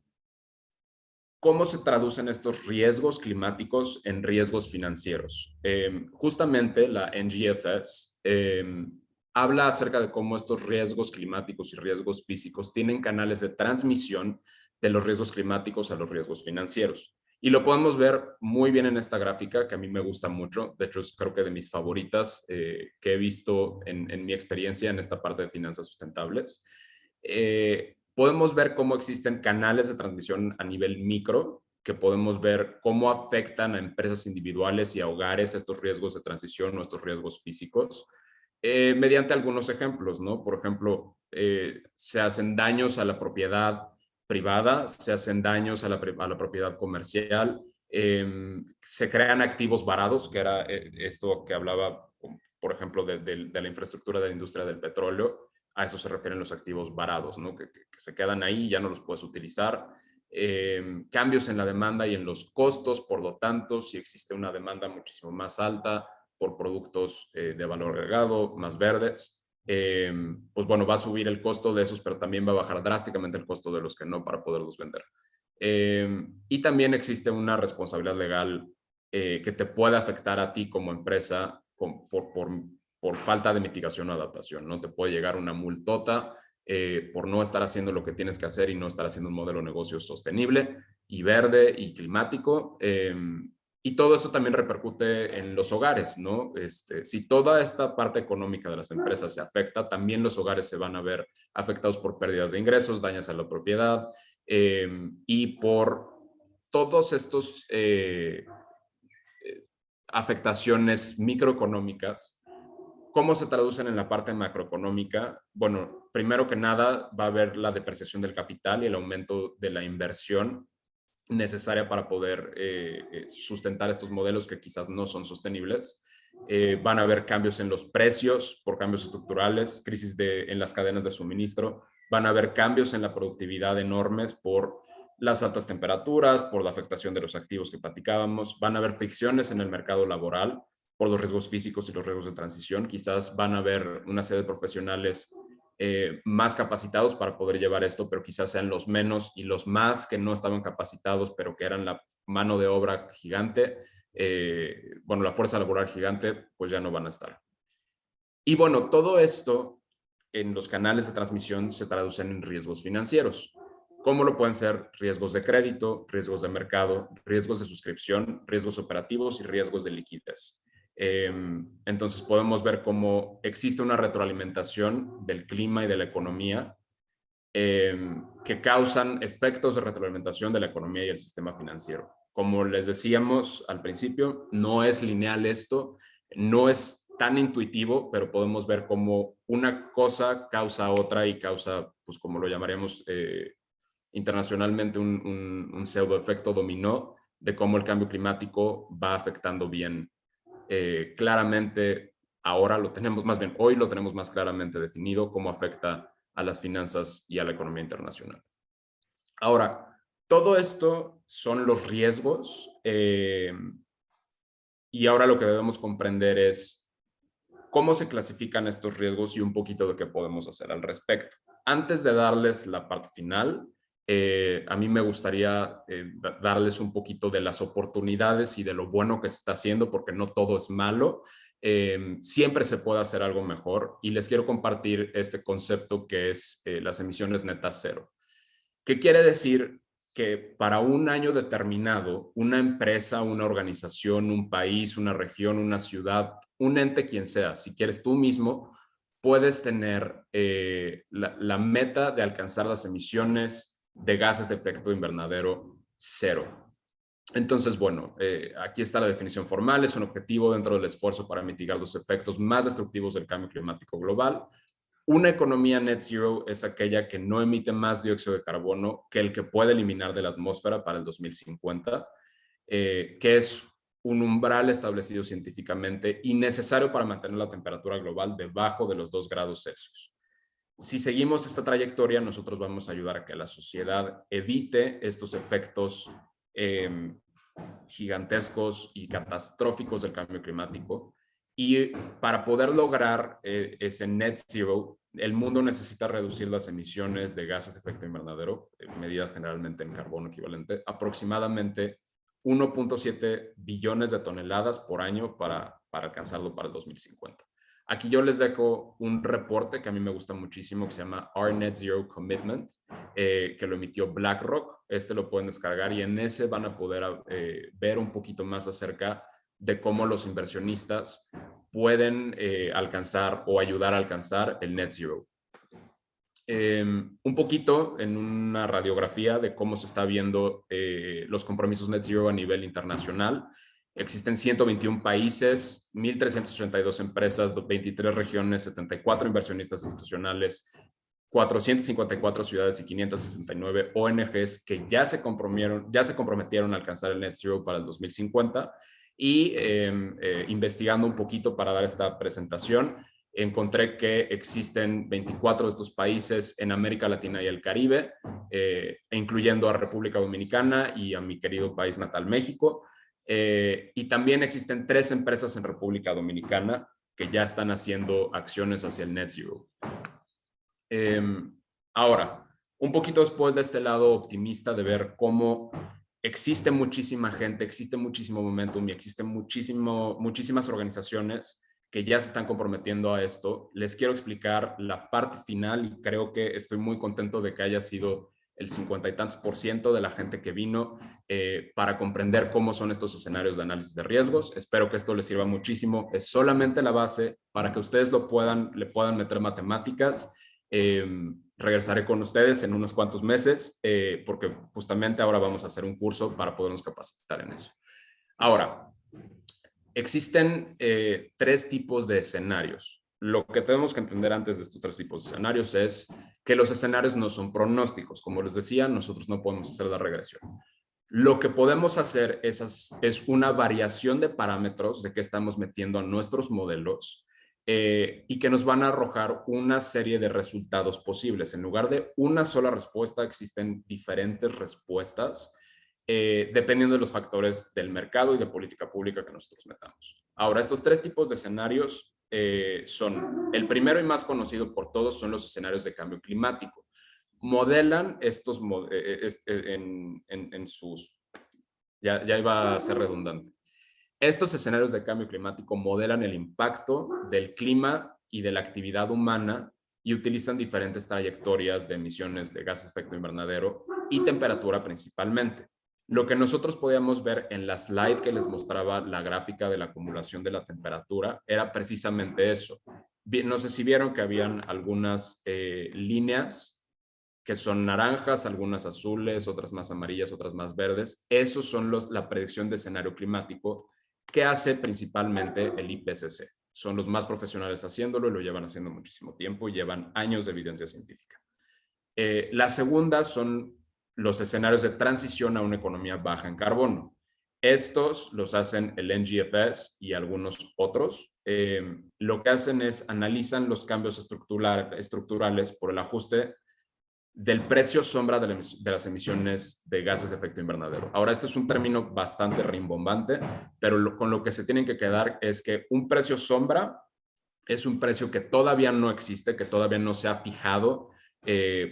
¿cómo se traducen estos riesgos climáticos en riesgos financieros? Justamente la NGFS habla acerca de cómo estos riesgos climáticos y riesgos físicos tienen canales de transmisión de los riesgos climáticos a los riesgos financieros. Y lo podemos ver muy bien en esta gráfica, que a mí me gusta mucho. De hecho, es creo que de mis favoritas que he visto en mi experiencia en esta parte de finanzas sustentables. Podemos ver cómo existen canales de transmisión a nivel micro, que podemos ver cómo afectan a empresas individuales y a hogares estos riesgos de transición o estos riesgos físicos, mediante algunos ejemplos, ¿no? Por ejemplo, se hacen daños a la propiedad privada, se hacen daños a la propiedad comercial, se crean activos varados, que era esto que hablaba, por ejemplo, de la infraestructura de la industria del petróleo. A eso se refieren los activos varados, ¿no? Que se quedan ahí y ya no los puedes utilizar. Cambios en la demanda y en los costos, por lo tanto, si existe una demanda muchísimo más alta por productos de valor agregado, más verdes, pues bueno, va a subir el costo de esos, pero también va a bajar drásticamente el costo de los que no para poderlos vender. Y también existe una responsabilidad legal que te puede afectar a ti como empresa por falta de mitigación o adaptación, ¿no? Te puede llegar una multota por no estar haciendo lo que tienes que hacer y no estar haciendo un modelo de negocio sostenible y verde y climático. Y todo eso también repercute en los hogares, ¿no? Si toda esta parte económica de las empresas se afecta, también los hogares se van a ver afectados por pérdidas de ingresos, daños a la propiedad y por todos estos afectaciones microeconómicas. ¿Cómo se traducen en la parte macroeconómica? Bueno, primero que nada va a haber la depreciación del capital y el aumento de la inversión necesaria para poder sustentar estos modelos que quizás no son sostenibles. Van a haber cambios en los precios por cambios estructurales, crisis en las cadenas de suministro, van a haber cambios en la productividad enormes por las altas temperaturas, por la afectación de los activos que platicábamos, van a haber fricciones en el mercado laboral por los riesgos físicos y los riesgos de transición. Quizás van a haber una serie de profesionales más capacitados para poder llevar esto, pero quizás sean los menos, y los más que no estaban capacitados, pero que eran la mano de obra gigante, bueno, la fuerza laboral gigante, pues ya no van a estar. Y bueno, todo esto en los canales de transmisión se traducen en riesgos financieros. ¿Cómo lo pueden ser? Riesgos de crédito, riesgos de mercado, riesgos de suscripción, riesgos operativos y riesgos de liquidez. Entonces podemos ver cómo existe una retroalimentación del clima y de la economía que causan efectos de retroalimentación de la economía y el sistema financiero. Como les decíamos al principio, no es lineal esto, no es tan intuitivo, pero podemos ver cómo una cosa causa otra y causa, pues como lo llamaríamos internacionalmente, un pseudo efecto dominó de cómo el cambio climático va afectando bien. Claramente, ahora lo tenemos, más bien hoy lo tenemos más claramente definido cómo afecta a las finanzas y a la economía internacional. Ahora, todo esto son los riesgos y ahora lo que debemos comprender es cómo se clasifican estos riesgos y un poquito de qué podemos hacer al respecto. Antes de darles la parte final, a mí me gustaría darles un poquito de las oportunidades y de lo bueno que se está haciendo, porque no todo es malo. Siempre se puede hacer algo mejor, y les quiero compartir este concepto que es las emisiones netas cero. ¿Qué quiere decir? Que para un año determinado, una empresa, una organización, un país, una región, una ciudad, un ente, quien sea, si quieres tú mismo, puedes tener la meta de alcanzar las emisiones de gases de efecto invernadero cero. Entonces, bueno, aquí está la definición formal. Es un objetivo dentro del esfuerzo para mitigar los efectos más destructivos del cambio climático global. Una economía net zero es aquella que no emite más dióxido de carbono que el que puede eliminar de la atmósfera para el 2050, que es un umbral establecido científicamente y necesario para mantener la temperatura global debajo de los 2 grados Celsius. Si seguimos esta trayectoria, nosotros vamos a ayudar a que la sociedad evite estos efectos gigantescos y catastróficos del cambio climático. Y para poder lograr ese net zero, el mundo necesita reducir las emisiones de gases de efecto invernadero, medidas generalmente en carbono equivalente, aproximadamente 1.7 billones de toneladas por año para alcanzarlo para el 2050. Aquí yo les dejo un reporte que a mí me gusta muchísimo, que se llama Our Net Zero Commitment, que lo emitió BlackRock. Este lo pueden descargar y en ese van a poder ver un poquito más acerca de cómo los inversionistas pueden alcanzar o ayudar a alcanzar el net zero. Un poquito en una radiografía de cómo se está viendo los compromisos net zero a nivel internacional. Existen 121 países, 1.382 empresas, 23 regiones, 74 inversionistas institucionales, 454 ciudades y 569 ONGs que ya se comprometieron a alcanzar el net zero para el 2050. Y investigando un poquito para dar esta presentación, encontré que existen 24 de estos países en América Latina y el Caribe, incluyendo a República Dominicana y a mi querido país natal, México. Y también existen 3 empresas en República Dominicana que ya están haciendo acciones hacia el net zero. Ahora, un poquito después de este lado optimista de ver cómo existe muchísima gente, existe muchísimo momentum y existen muchísimas organizaciones que ya se están comprometiendo a esto, les quiero explicar la parte final, y creo que estoy muy contento de que haya sido el 50 y tantos % de la gente que vino para comprender cómo son estos escenarios de análisis de riesgos. Espero que esto les sirva muchísimo. Es solamente la base para que ustedes le puedan meter matemáticas. Regresaré con ustedes en unos cuantos meses porque justamente ahora vamos a hacer un curso para podernos capacitar en eso. Ahora, existen 3 tipos de escenarios. Lo que tenemos que entender antes de estos 3 tipos de escenarios es que los escenarios no son pronósticos. Como les decía, nosotros no podemos hacer la regresión. Lo que podemos hacer es una variación de parámetros de que estamos metiendo a nuestros modelos y que nos van a arrojar una serie de resultados posibles. En lugar de una sola respuesta, existen diferentes respuestas dependiendo de los factores del mercado y de política pública que nosotros metamos. Ahora, estos tres tipos de escenarios son, el primero y más conocido por todos son los escenarios de cambio climático. Modelan estos en sus... Ya iba a ser redundante. Estos escenarios de cambio climático modelan el impacto del clima y de la actividad humana y utilizan diferentes trayectorias de emisiones de gases de efecto invernadero y temperatura principalmente. Lo que nosotros podíamos ver en la slide que les mostraba la gráfica de la acumulación de la temperatura era precisamente eso. No sé si vieron que habían algunas líneas que son naranjas, algunas azules, otras más amarillas, otras más verdes. Esos son la predicción de escenario climático que hace principalmente el IPCC. Son los más profesionales haciéndolo y lo llevan haciendo muchísimo tiempo y llevan años de evidencia científica. La segunda son los escenarios de transición a una economía baja en carbono. Estos los hacen el NGFS y algunos otros. Lo que hacen es analizan los cambios estructurales por el ajuste del precio sombra de las emisiones de gases de efecto invernadero. Ahora, este es un término bastante rimbombante, pero con lo que se tienen que quedar es que un precio sombra es un precio que todavía no existe, que todavía no se ha fijado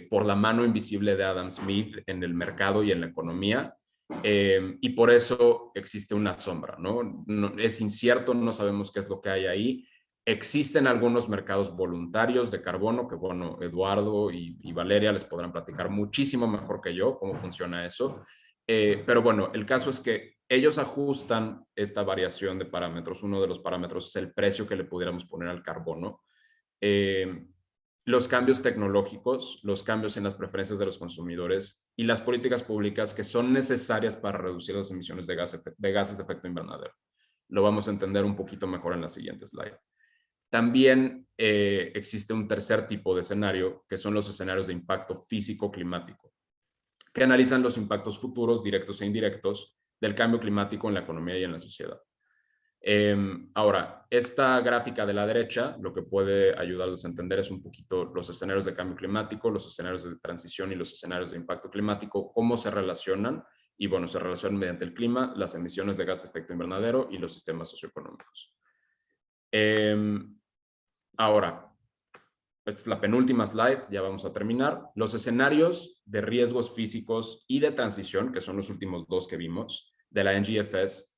por la mano invisible de Adam Smith en el mercado y en la economía, y por eso existe una sombra, ¿no? Es incierto, no sabemos qué es lo que hay ahí. Existen algunos mercados voluntarios de carbono que, bueno, Eduardo y Valeria les podrán platicar muchísimo mejor que yo cómo funciona eso. Pero bueno, el caso es que ellos ajustan esta variación de parámetros. Uno de los parámetros es el precio que le pudiéramos poner al carbono. Los cambios tecnológicos, los cambios en las preferencias de los consumidores y las políticas públicas que son necesarias para reducir las emisiones de gases de efecto invernadero. Lo vamos a entender un poquito mejor en la siguiente slide. También existe un tercer tipo de escenario, que son los escenarios de impacto físico-climático, que analizan los impactos futuros, directos e indirectos, del cambio climático en la economía y en la sociedad. Ahora, esta gráfica de la derecha, lo que puede ayudarles a entender es un poquito los escenarios de cambio climático, los escenarios de transición y los escenarios de impacto climático, cómo se relacionan, y bueno, se relacionan mediante el clima, las emisiones de gas de efecto invernadero y los sistemas socioeconómicos. Ahora, esta es la penúltima slide, ya vamos a terminar. Los escenarios de riesgos físicos y de transición, que son los últimos dos que vimos, de la NGFS,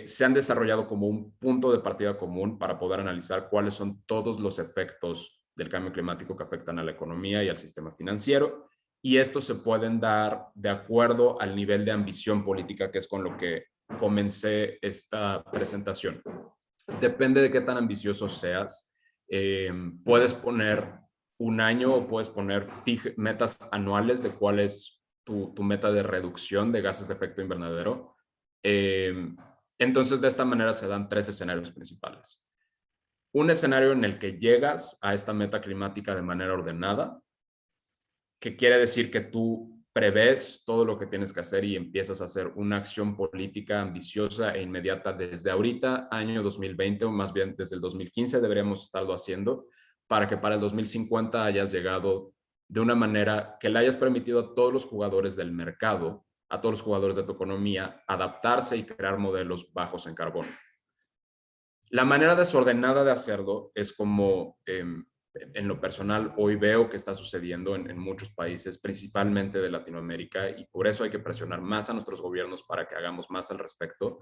se han desarrollado como un punto de partida común para poder analizar cuáles son todos los efectos del cambio climático que afectan a la economía y al sistema financiero, y estos se pueden dar de acuerdo al nivel de ambición política, que es con lo que comencé esta presentación. Depende de qué tan ambicioso seas. Puedes poner un año o puedes poner metas anuales de cuál es tu meta de reducción de gases de efecto invernadero. Entonces, de esta manera se dan tres escenarios principales. Un escenario en el que llegas a esta meta climática de manera ordenada, que quiere decir que tú prevés todo lo que tienes que hacer y empiezas a hacer una acción política ambiciosa e inmediata desde ahorita, año 2020, o más bien desde el 2015 deberíamos estarlo haciendo, para que para el 2050 hayas llegado de una manera que le hayas permitido a todos los jugadores del mercado, a todos los jugadores de tu economía, adaptarse y crear modelos bajos en carbono. La manera desordenada de hacerlo es como... en lo personal, hoy veo que está sucediendo en muchos países, principalmente de Latinoamérica, y por eso hay que presionar más a nuestros gobiernos para que hagamos más al respecto.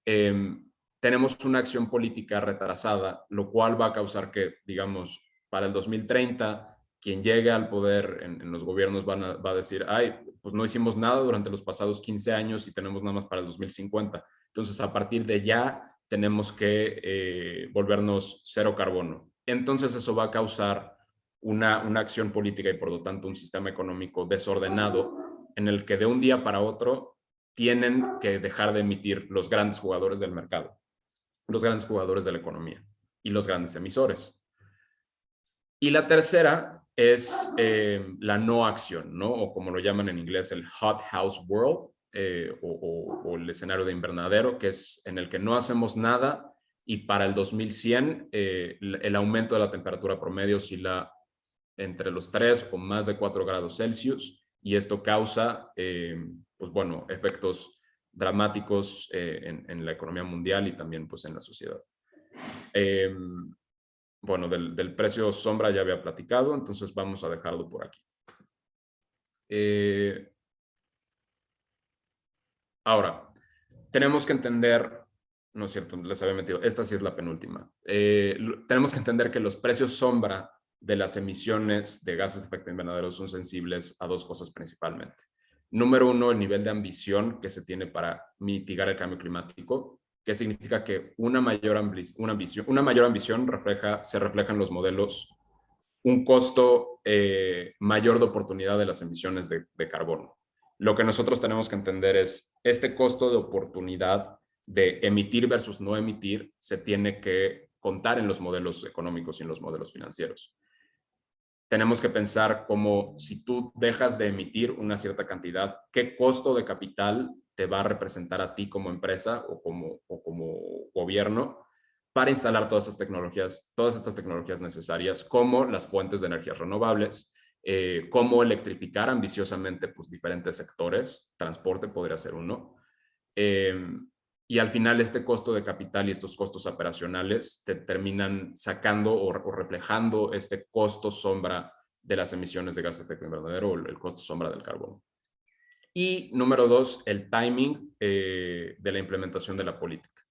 Tenemos una acción política retrasada, lo cual va a causar que, digamos, para el 2030, quien llegue al poder en los gobiernos va a decir, ay, pues no hicimos nada durante los pasados 15 años y tenemos nada más para el 2050. Entonces, a partir de ya, tenemos que volvernos cero carbono. Entonces eso va a causar una acción política y por lo tanto un sistema económico desordenado en el que de un día para otro tienen que dejar de emitir los grandes jugadores del mercado, los grandes jugadores de la economía y los grandes emisores. Y la tercera es la no acción, ¿no? O como lo llaman en inglés el hot house world, o el escenario de invernadero, que es en el que no hacemos nada y para el 2100 el aumento de la temperatura promedio oscila entre los 3 o más de 4 grados Celsius, y esto causa, pues bueno, efectos dramáticos en la economía mundial y también pues en la sociedad. Bueno, del precio sombra ya había platicado, entonces vamos a dejarlo por aquí. Ahora, tenemos que entender, no es cierto, les había metido, esta sí es la penúltima. Tenemos que entender que los precios sombra de las emisiones de gases de efecto invernadero son sensibles a dos cosas principalmente. Número uno, el nivel de ambición que se tiene para mitigar el cambio climático, que significa que una mayor ambición se refleja en los modelos un costo mayor de oportunidad de las emisiones de carbono. Lo que nosotros tenemos que entender es este costo de oportunidad de emitir versus no emitir se tiene que contar en los modelos económicos y en los modelos financieros. Tenemos que pensar como si tú dejas de emitir una cierta cantidad, ¿qué costo de capital te va a representar a ti como empresa o como gobierno para instalar todas estas tecnologías necesarias, como las fuentes de energías renovables, cómo electrificar ambiciosamente pues, diferentes sectores, transporte podría ser uno, y al final este costo de capital y estos costos operacionales te terminan sacando o reflejando este costo sombra de las emisiones de gas de efecto invernadero o el costo sombra del carbono. Y número dos, el timing de la implementación de la política.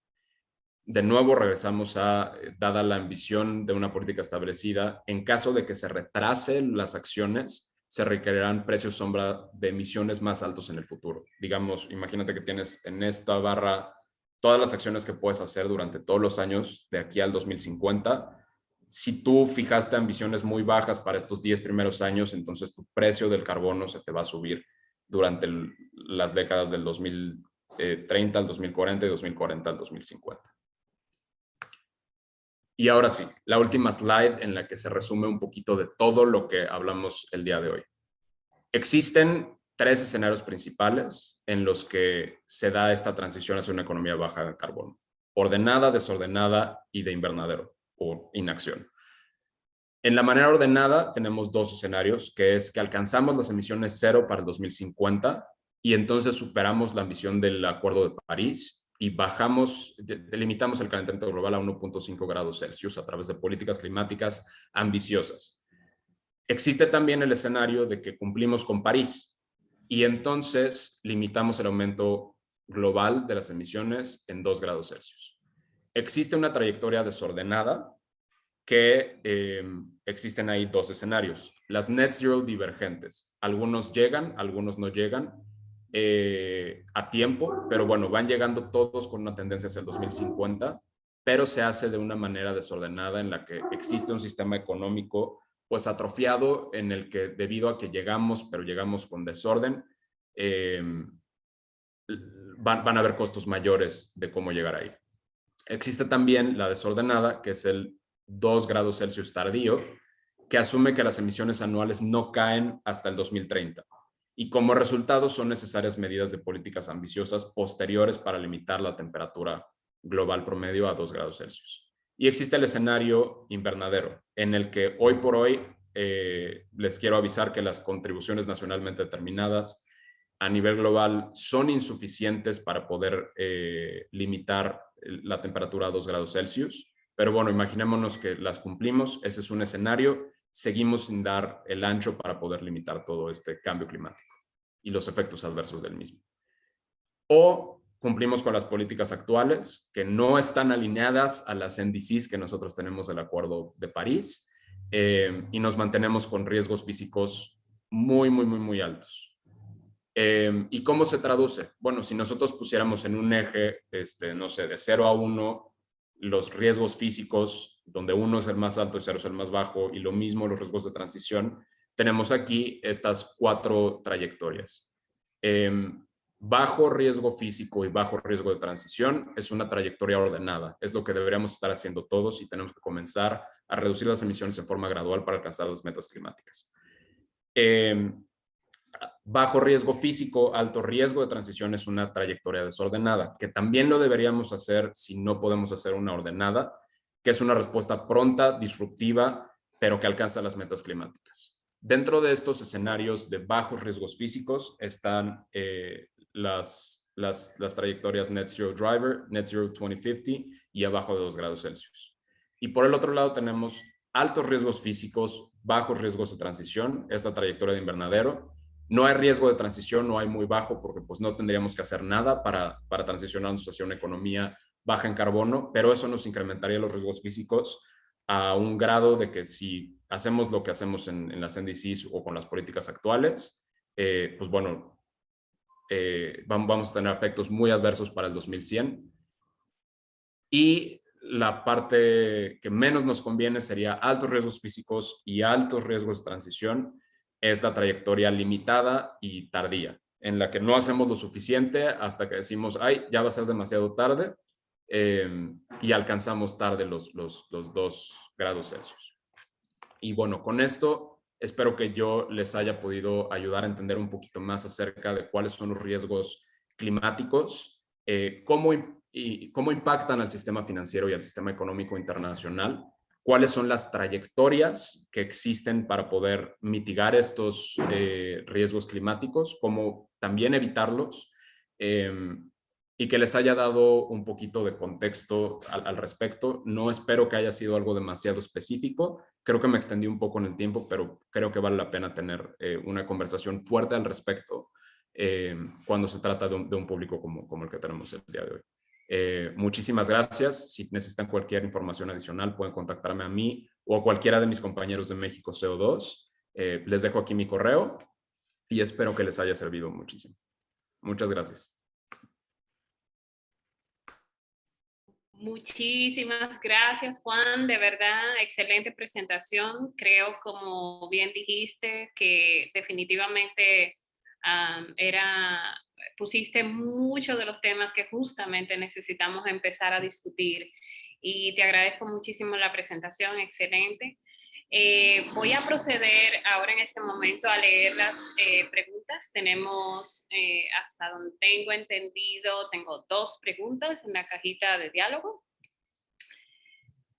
De nuevo regresamos a, dada la ambición de una política establecida, en caso de que se retrasen las acciones, se requerirán precios sombra de emisiones más altos en el futuro. Digamos, imagínate que tienes en esta barra todas las acciones que puedes hacer durante todos los años de aquí al 2050. Si tú fijaste ambiciones muy bajas para estos 10 primeros años, entonces tu precio del carbono se te va a subir durante las décadas del 2030 al 2040 y 2040 al 2050. Y ahora sí, la última slide en la que se resume un poquito de todo lo que hablamos el día de hoy. Existen tres escenarios principales en los que se da esta transición hacia una economía baja de carbono: ordenada, desordenada y de invernadero o inacción. En la manera ordenada tenemos dos escenarios, que es que alcanzamos las emisiones cero para el 2050 y entonces superamos la ambición del Acuerdo de París y limitamos el calentamiento global a 1.5 grados Celsius a través de políticas climáticas ambiciosas. Existe también el escenario de que cumplimos con París y entonces limitamos el aumento global de las emisiones en 2 grados Celsius. Existe una trayectoria desordenada que existen ahí dos escenarios. Las net zero divergentes. Algunos llegan, algunos no llegan a tiempo, pero bueno, van llegando todos con una tendencia hacia el 2050, pero se hace de una manera desordenada en la que existe un sistema económico pues atrofiado en el que debido a que llegamos, pero llegamos con desorden, van a haber costos mayores de cómo llegar ahí. Existe también la desordenada, que es el 2 grados Celsius tardío, que asume que las emisiones anuales no caen hasta el 2030. Y como resultado son necesarias medidas de políticas ambiciosas posteriores para limitar la temperatura global promedio a 2 grados Celsius. Y existe el escenario invernadero, en el que hoy por hoy les quiero avisar que las contribuciones nacionalmente determinadas a nivel global son insuficientes para poder limitar la temperatura a 2 grados Celsius. Pero bueno, imaginémonos que las cumplimos, ese es un escenario, seguimos sin dar el ancho para poder limitar todo este cambio climático y los efectos adversos del mismo. O cumplimos con las políticas actuales que no están alineadas a las NDCs que nosotros tenemos del Acuerdo de París y nos mantenemos con riesgos físicos muy altos. ¿Y cómo se traduce? Bueno, si nosotros pusiéramos en un eje, no sé, de 0 a 1, los riesgos físicos, donde 1 es el más alto y 0 es el más bajo, y lo mismo los riesgos de transición, tenemos aquí estas 4 trayectorias. Bajo riesgo físico y bajo riesgo de transición es una trayectoria ordenada. Es lo que deberíamos estar haciendo todos y tenemos que comenzar a reducir las emisiones en forma gradual para alcanzar las metas climáticas. Bajo riesgo físico, alto riesgo de transición es una trayectoria desordenada, que también lo deberíamos hacer si no podemos hacer una ordenada, que es una respuesta pronta, disruptiva, pero que alcanza las metas climáticas. Dentro de estos escenarios de bajos riesgos físicos están las trayectorias Net Zero Driver, Net Zero 2050 y abajo de 2 grados Celsius. Y por el otro lado tenemos altos riesgos físicos, bajos riesgos de transición, esta trayectoria de invernadero. No hay riesgo de transición, no hay muy bajo, porque pues no tendríamos que hacer nada para transicionarnos hacia una economía baja en carbono, pero eso nos incrementaría los riesgos físicos a un grado de que si hacemos lo que hacemos en las NDCs o con las políticas actuales, pues bueno, vamos a tener efectos muy adversos para el 2100. Y la parte que menos nos conviene sería altos riesgos físicos y altos riesgos de transición, es la trayectoria limitada y tardía, en la que no hacemos lo suficiente hasta que decimos, ay, ya va a ser demasiado tarde, y alcanzamos tarde los 2 grados Celsius. Y bueno, con esto espero que yo les haya podido ayudar a entender un poquito más acerca de cuáles son los riesgos climáticos, cómo impactan al sistema financiero y al sistema económico internacional, cuáles son las trayectorias que existen para poder mitigar estos riesgos climáticos, cómo también evitarlos, y que les haya dado un poquito de contexto al respecto. No espero que haya sido algo demasiado específico, creo que me extendí un poco en el tiempo, pero creo que vale la pena tener una conversación fuerte al respecto cuando se trata de un público como el que tenemos el día de hoy. Muchísimas gracias. Si necesitan cualquier información adicional, pueden contactarme a mí o a cualquiera de mis compañeros de México CO2. Les dejo aquí mi correo y espero que les haya servido muchísimo. Muchas gracias. Muchísimas gracias, Juan. De verdad, excelente presentación. Creo, como bien dijiste, que definitivamente pusiste muchos de los temas que justamente necesitamos empezar a discutir. Y te agradezco muchísimo la presentación, excelente. Voy a proceder ahora en este momento a leer las preguntas. Tenemos, hasta donde tengo entendido, tengo 2 preguntas en la cajita de diálogo.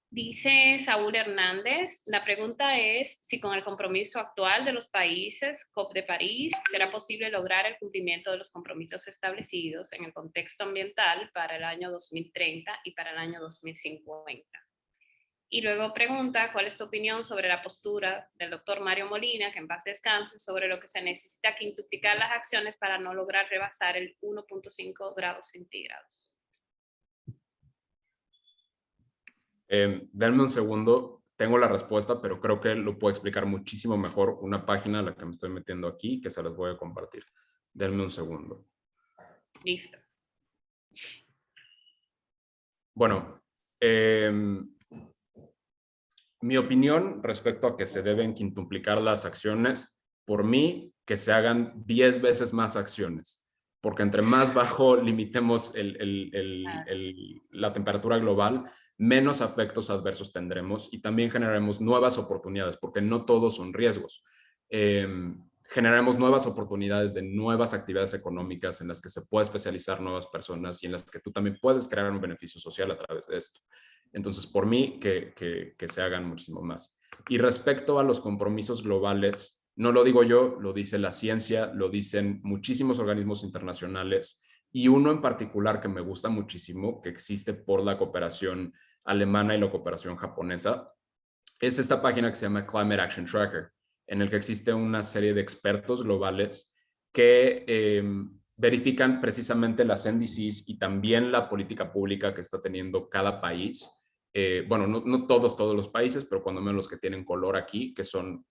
Dice Saúl Hernández, la pregunta es si con el compromiso actual de los países COP de París será posible lograr el cumplimiento de los compromisos establecidos en el contexto ambiental para el año 2030 y para el año 2050. Y luego pregunta, ¿cuál es tu opinión sobre la postura del doctor Mario Molina, que en paz descanse, sobre lo que se necesita quintuplicar las acciones para no lograr rebasar el 1.5 grados centígrados? Denme un segundo, tengo la respuesta, pero creo que lo puedo explicar muchísimo mejor una página a la que me estoy metiendo aquí, que se las voy a compartir. Denme un segundo. Listo. Bueno, mi opinión respecto a que se deben quintuplicar las acciones, por mí, que se hagan 10 veces más acciones, porque entre más bajo limitemos la temperatura global, menos efectos adversos tendremos y también generaremos nuevas oportunidades, porque no todos son riesgos. Generaremos nuevas oportunidades de nuevas actividades económicas en las que se puede especializar nuevas personas y en las que tú también puedes crear un beneficio social a través de esto. Entonces, por mí, que se hagan muchísimo más. Y respecto a los compromisos globales, no lo digo yo, lo dice la ciencia, lo dicen muchísimos organismos internacionales y uno en particular que me gusta muchísimo, que existe por la cooperación alemana y la cooperación japonesa, es esta página que se llama Climate Action Tracker, en el que existe una serie de expertos globales que verifican precisamente las NDCs y también la política pública que está teniendo cada país. Bueno, no todos los países, pero cuando menos los que tienen color aquí, que son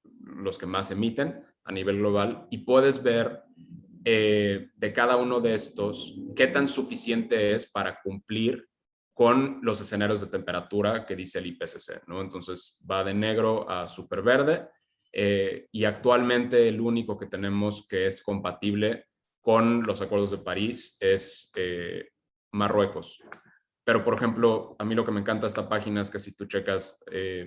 los que más emiten a nivel global, y puedes ver de cada uno de estos qué tan suficiente es para cumplir con los escenarios de temperatura que dice el IPCC, ¿no? Entonces va de negro a súper verde, y actualmente el único que tenemos que es compatible con los acuerdos de París es Marruecos. Pero, por ejemplo, a mí lo que me encanta de esta página es que si tú checas,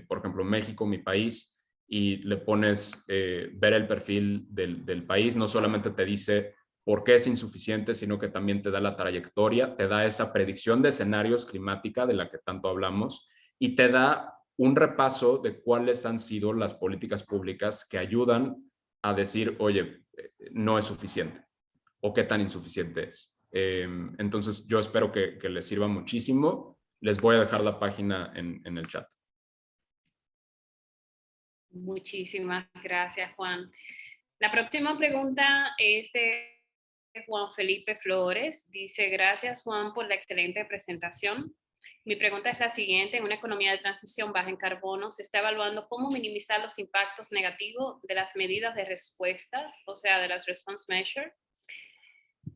por ejemplo, México, mi país, y le pones ver el perfil del país, no solamente te dice por qué es insuficiente, sino que también te da la trayectoria, te da esa predicción de escenarios climática de la que tanto hablamos y te da un repaso de cuáles han sido las políticas públicas que ayudan a decir, oye, no es suficiente o qué tan insuficiente es. Entonces yo espero que les sirva muchísimo. Les voy a dejar la página en el chat. Muchísimas gracias, Juan. La próxima pregunta es de Juan Felipe Flores. Dice, gracias, Juan, por la excelente presentación. Mi pregunta es la siguiente. En una economía de transición baja en carbono, ¿se está evaluando cómo minimizar los impactos negativos de las medidas de respuestas, o sea, de las response measures,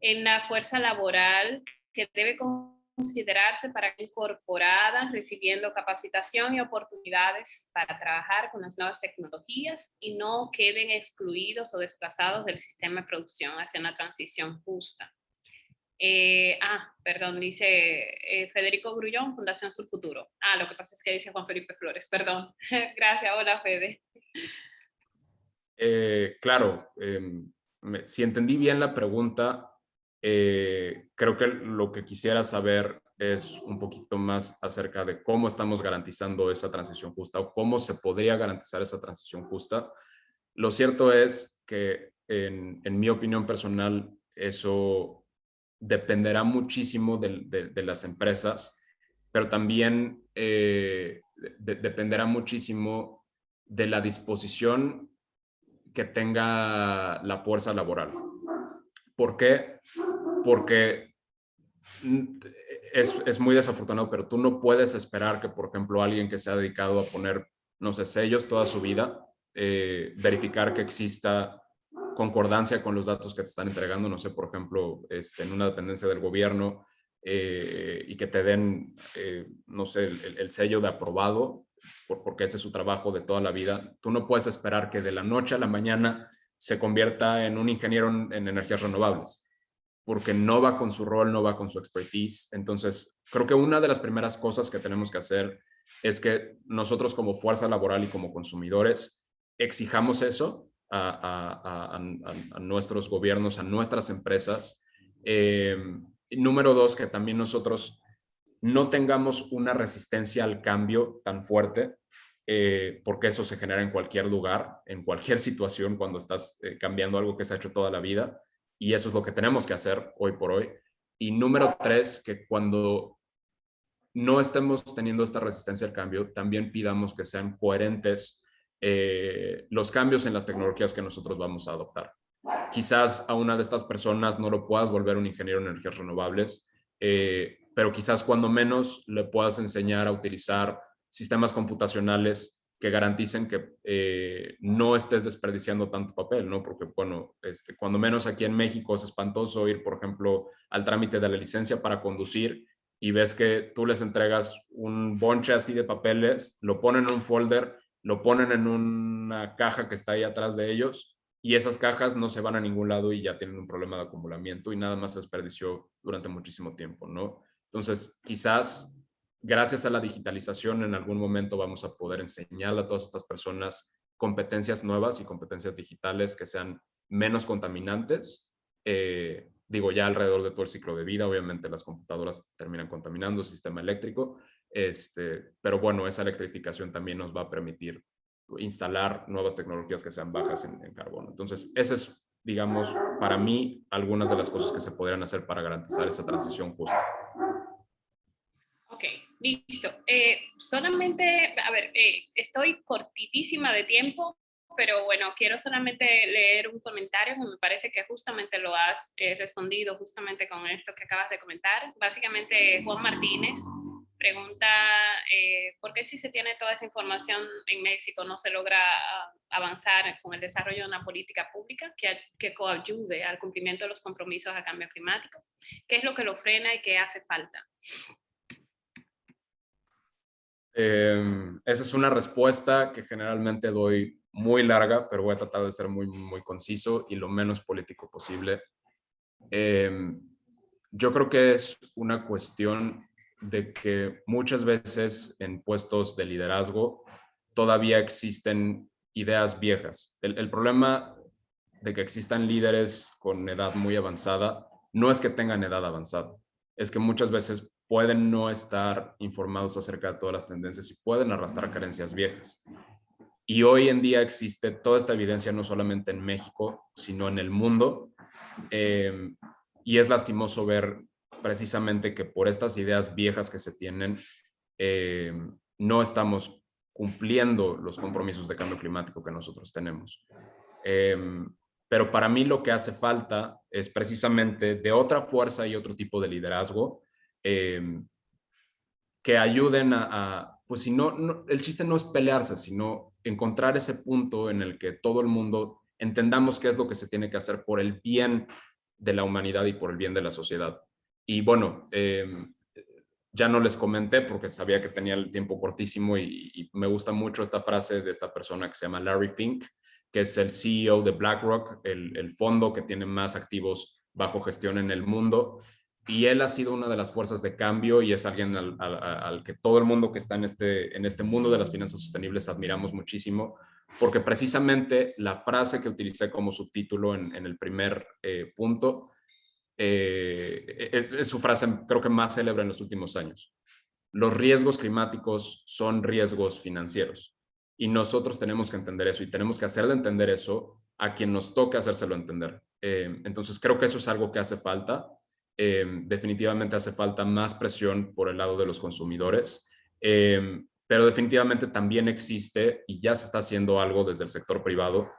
en la fuerza laboral que debe considerarse para que incorporadas, recibiendo capacitación y oportunidades para trabajar con las nuevas tecnologías y no queden excluidos o desplazados del sistema de producción hacia una transición justa? Perdón, dice Federico Grullón, Fundación Surfuturo. Lo que pasa es que dice Juan Felipe Flores, perdón. Gracias, hola Fede. Claro, si entendí bien la pregunta, creo que lo que quisiera saber es un poquito más acerca de cómo estamos garantizando esa transición justa o cómo se podría garantizar esa transición justa. Lo cierto es que en mi opinión personal, eso dependerá muchísimo de las empresas, pero también dependerá muchísimo de la disposición que tenga la fuerza laboral. ¿Por qué? Porque es muy desafortunado, pero tú no puedes esperar que, por ejemplo, alguien que se ha dedicado a poner, no sé, sellos toda su vida, verificar que exista concordancia con los datos que te están entregando, no sé, por ejemplo, en una dependencia del gobierno y que te den, no sé, el sello de aprobado, porque ese es su trabajo de toda la vida. Tú no puedes esperar que de la noche a la mañana se convierta en un ingeniero en energías renovables, porque no va con su rol, no va con su expertise. Entonces, creo que una de las primeras cosas que tenemos que hacer es que nosotros como fuerza laboral y como consumidores exijamos eso a nuestros gobiernos, a nuestras empresas. Número dos, que también nosotros no tengamos una resistencia al cambio tan fuerte, porque eso se genera en cualquier lugar, en cualquier situación, cuando estás cambiando algo que se ha hecho toda la vida, y eso es lo que tenemos que hacer hoy por hoy. Y número tres, que cuando no estemos teniendo esta resistencia al cambio, también pidamos que sean coherentes los cambios en las tecnologías que nosotros vamos a adoptar. Quizás a una de estas personas no lo puedas volver un ingeniero en energías renovables, pero quizás cuando menos le puedas enseñar a utilizar sistemas computacionales que garanticen que no estés desperdiciando tanto papel, ¿no? Porque, bueno, cuando menos aquí en México es espantoso ir, por ejemplo, al trámite de la licencia para conducir y ves que tú les entregas un bonche así de papeles, lo ponen en un folder, lo ponen en una caja que está ahí atrás de ellos y esas cajas no se van a ningún lado y ya tienen un problema de acumulamiento y nada más se desperdició durante muchísimo tiempo, ¿no? Entonces, quizás gracias a la digitalización en algún momento vamos a poder enseñarle a todas estas personas competencias nuevas y competencias digitales que sean menos contaminantes. Digo, ya alrededor de todo el ciclo de vida, obviamente las computadoras terminan contaminando el sistema eléctrico, pero bueno, esa electrificación también nos va a permitir instalar nuevas tecnologías que sean bajas en carbono. Entonces, ese es, digamos, para mí, algunas de las cosas que se podrían hacer para garantizar esa transición justa. Ok, listo. Solamente, a ver, estoy cortitísima de tiempo, pero bueno, quiero solamente leer un comentario que me parece que justamente lo has respondido justamente con esto que acabas de comentar. Básicamente, Juan Martínez pregunta por qué si se tiene toda esa información en México no se logra avanzar con el desarrollo de una política pública que coayude al cumplimiento de los compromisos a cambio climático. ¿Qué es lo que lo frena y qué hace falta? Esa es una respuesta que generalmente doy muy larga, pero voy a tratar de ser muy, muy conciso y lo menos político posible. Yo creo que es una cuestión de que muchas veces en puestos de liderazgo todavía existen ideas viejas. El problema de que existan líderes con edad muy avanzada no es que tengan edad avanzada, es que muchas veces pueden no estar informados acerca de todas las tendencias y pueden arrastrar carencias viejas. Y hoy en día existe toda esta evidencia no solamente en México, sino en el mundo. Y es lastimoso ver precisamente que por estas ideas viejas que se tienen, no estamos cumpliendo los compromisos de cambio climático que nosotros tenemos. Pero para mí lo que hace falta es precisamente de otra fuerza y otro tipo de liderazgo que ayuden pues si no, el chiste no es pelearse, sino encontrar ese punto en el que todo el mundo entendamos qué es lo que se tiene que hacer por el bien de la humanidad y por el bien de la sociedad. Y bueno, ya no les comenté porque sabía que tenía el tiempo cortísimo y me gusta mucho esta frase de esta persona que se llama Larry Fink, que es el CEO de BlackRock, el fondo que tiene más activos bajo gestión en el mundo. Y él ha sido una de las fuerzas de cambio y es alguien al que todo el mundo que está en este mundo de las finanzas sostenibles admiramos muchísimo, porque precisamente la frase que utilicé como subtítulo en el primer punto es su frase creo que más célebre en los últimos años. Los riesgos climáticos son riesgos financieros y nosotros tenemos que entender eso y tenemos que hacerle entender eso a quien nos toque hacérselo entender. Entonces creo que eso es algo que hace falta. Definitivamente hace falta más presión por el lado de los consumidores, pero definitivamente también existe y ya se está haciendo algo desde el sector privado.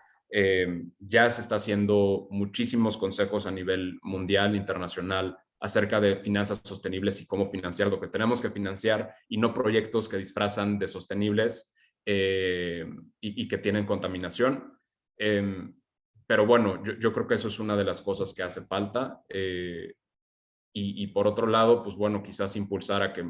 Ya se está haciendo muchísimos consejos a nivel mundial, internacional, acerca de finanzas sostenibles y cómo financiar lo que tenemos que financiar y no proyectos que disfrazan de sostenibles y que tienen contaminación. Pero bueno, yo creo que eso es una de las cosas que hace falta. Y por otro lado, pues bueno, quizás impulsar a que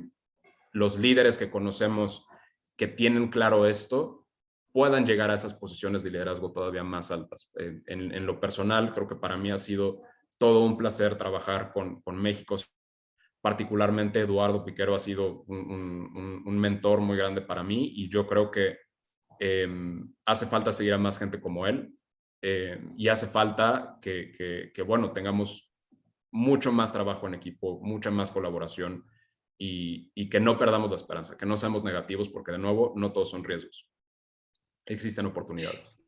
los líderes que conocemos que tienen claro esto puedan llegar a esas posiciones de liderazgo todavía más altas. En lo personal, creo que para mí ha sido todo un placer trabajar con México. Particularmente Eduardo Piquero ha sido un mentor muy grande para mí y yo creo que hace falta seguir a más gente como él y hace falta que bueno, tengamos mucho más trabajo en equipo, mucha más colaboración y que no perdamos la esperanza, que no seamos negativos porque de nuevo no todos son riesgos. Existen oportunidades.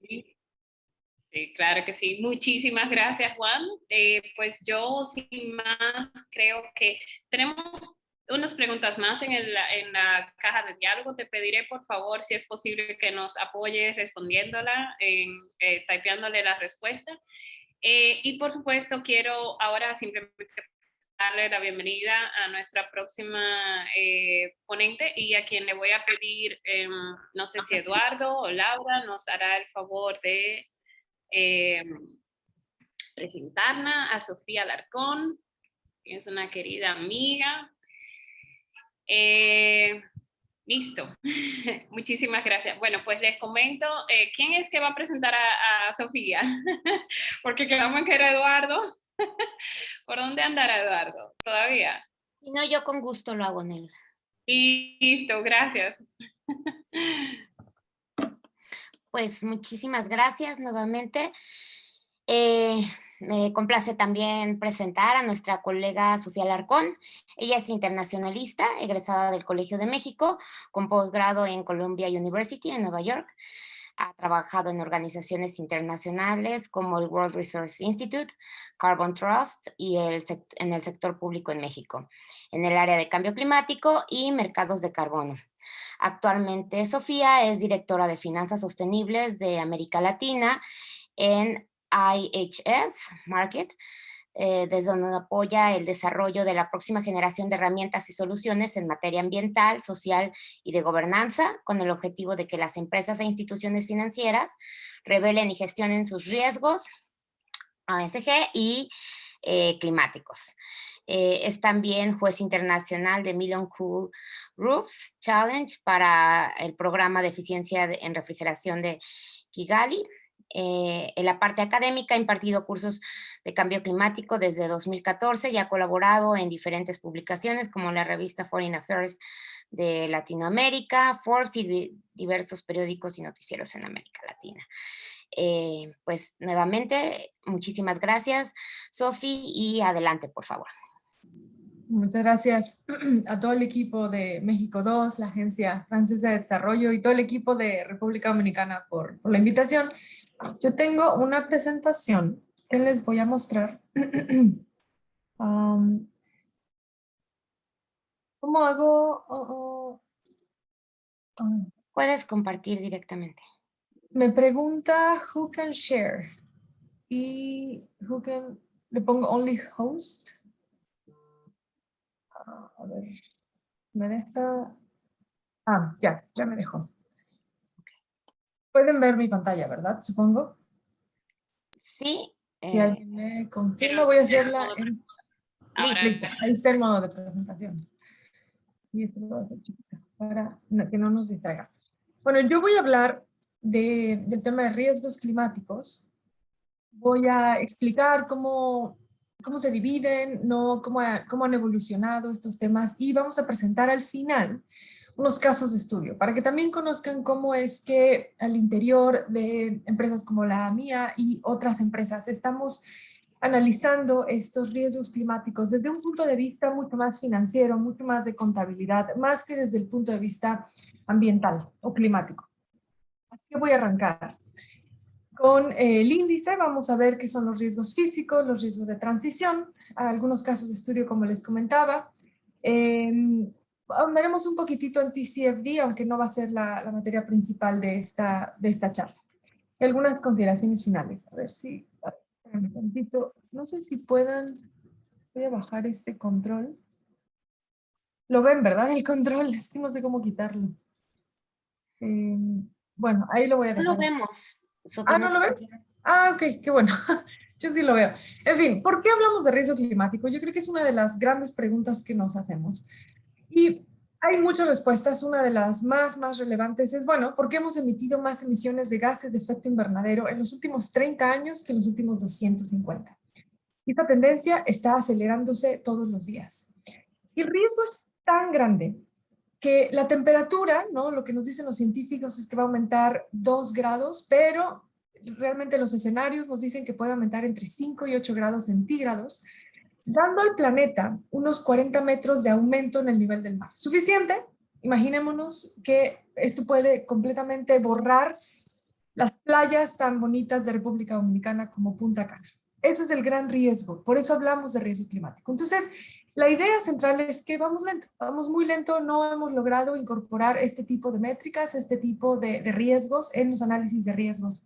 Sí, claro que sí. Muchísimas gracias, Juan. Pues yo sin más creo que tenemos unas preguntas más en la caja de diálogo. Te pediré por favor si es posible que nos apoyes respondiéndola, typeándole la respuesta. Y por supuesto quiero ahora simplemente darle la bienvenida a nuestra próxima ponente y a quien le voy a pedir, no sé si Eduardo o Laura nos hará el favor de presentarla, a Sofía Alarcón, que es una querida amiga. Listo. Muchísimas gracias. Bueno, pues les comento, ¿quién es que va a presentar a Sofía? Porque quedamos en que era Eduardo. ¿Por dónde andará Eduardo? ¿Todavía? Si no, yo con gusto lo hago, Nel. Listo, gracias. Pues muchísimas gracias nuevamente. Me complace también presentar a nuestra colega Sofía Alarcón. Ella es internacionalista, egresada del Colegio de México, con posgrado en Columbia University en Nueva York. Ha trabajado en organizaciones internacionales como el World Resource Institute, Carbon Trust y en el sector público en México, en el área de cambio climático y mercados de carbono. Actualmente, Sofía es directora de Finanzas Sostenibles de América Latina en IHS Markit, desde donde apoya el desarrollo de la próxima generación de herramientas y soluciones en materia ambiental, social y de gobernanza, con el objetivo de que las empresas e instituciones financieras revelen y gestionen sus riesgos ESG y climáticos. Es también juez internacional de Million Cool Roofs Challenge para el programa de eficiencia en refrigeración de Kigali. En la parte académica ha impartido cursos de cambio climático desde 2014 y ha colaborado en diferentes publicaciones como la revista Foreign Affairs de Latinoamérica, Forbes y diversos periódicos y noticieros en América Latina. Pues nuevamente, muchísimas gracias, Sofi, y adelante, por favor. Muchas gracias a todo el equipo de México 2, la Agencia Francesa de Desarrollo y todo el equipo de República Dominicana por la invitación. Yo tengo una presentación que les voy a mostrar. ¿Cómo hago? Puedes compartir directamente. Me pregunta who can share y who can, le pongo only host. A ver, me deja. Ya me dejó. Pueden ver mi pantalla, ¿verdad? Supongo. Sí. Si alguien me confirma, voy a hacerla en... Listo, ahí está el modo de presentación. Y esto lo voy a hacer chiquita para que no nos distraiga. Bueno, yo voy a hablar del tema de riesgos climáticos. Voy a explicar cómo se dividen, ¿no? cómo han evolucionado estos temas y vamos a presentar al final unos casos de estudio para que también conozcan cómo es que al interior de empresas como la mía y otras empresas estamos analizando estos riesgos climáticos desde un punto de vista mucho más financiero, mucho más de contabilidad, más que desde el punto de vista ambiental o climático. Así que voy a arrancar. Con el índice vamos a ver qué son los riesgos físicos, los riesgos de transición, algunos casos de estudio como les comentaba. Ahondaremos un poquitito en TCFD, aunque no va a ser la materia principal de esta charla. Y algunas consideraciones finales. A ver si... Un momentito. No sé si puedan... Voy a bajar este control. Lo ven, ¿verdad? El control, es que no sé cómo quitarlo. Bueno, ahí lo voy a dejar. No lo vemos. ¿No lo ven? Ok, qué bueno. Yo sí lo veo. En fin, ¿por qué hablamos de riesgo climático? Yo creo que es una de las grandes preguntas que nos hacemos. Y hay muchas respuestas. Una de las más relevantes es, bueno, ¿por qué hemos emitido más emisiones de gases de efecto invernadero en los últimos 30 años que en los últimos 250? Y esta tendencia está acelerándose todos los días. Y el riesgo es tan grande que la temperatura, ¿no? Lo que nos dicen los científicos es que va a aumentar 2 grados, pero realmente los escenarios nos dicen que puede aumentar entre 5 y 8 grados centígrados, dando al planeta unos 40 metros de aumento en el nivel del mar. ¿Suficiente? Imaginémonos que esto puede completamente borrar las playas tan bonitas de República Dominicana como Punta Cana. Eso es el gran riesgo, por eso hablamos de riesgo climático. Entonces, la idea central es que vamos lento, vamos muy lento, no hemos logrado incorporar este tipo de métricas, este tipo de riesgos en los análisis de riesgos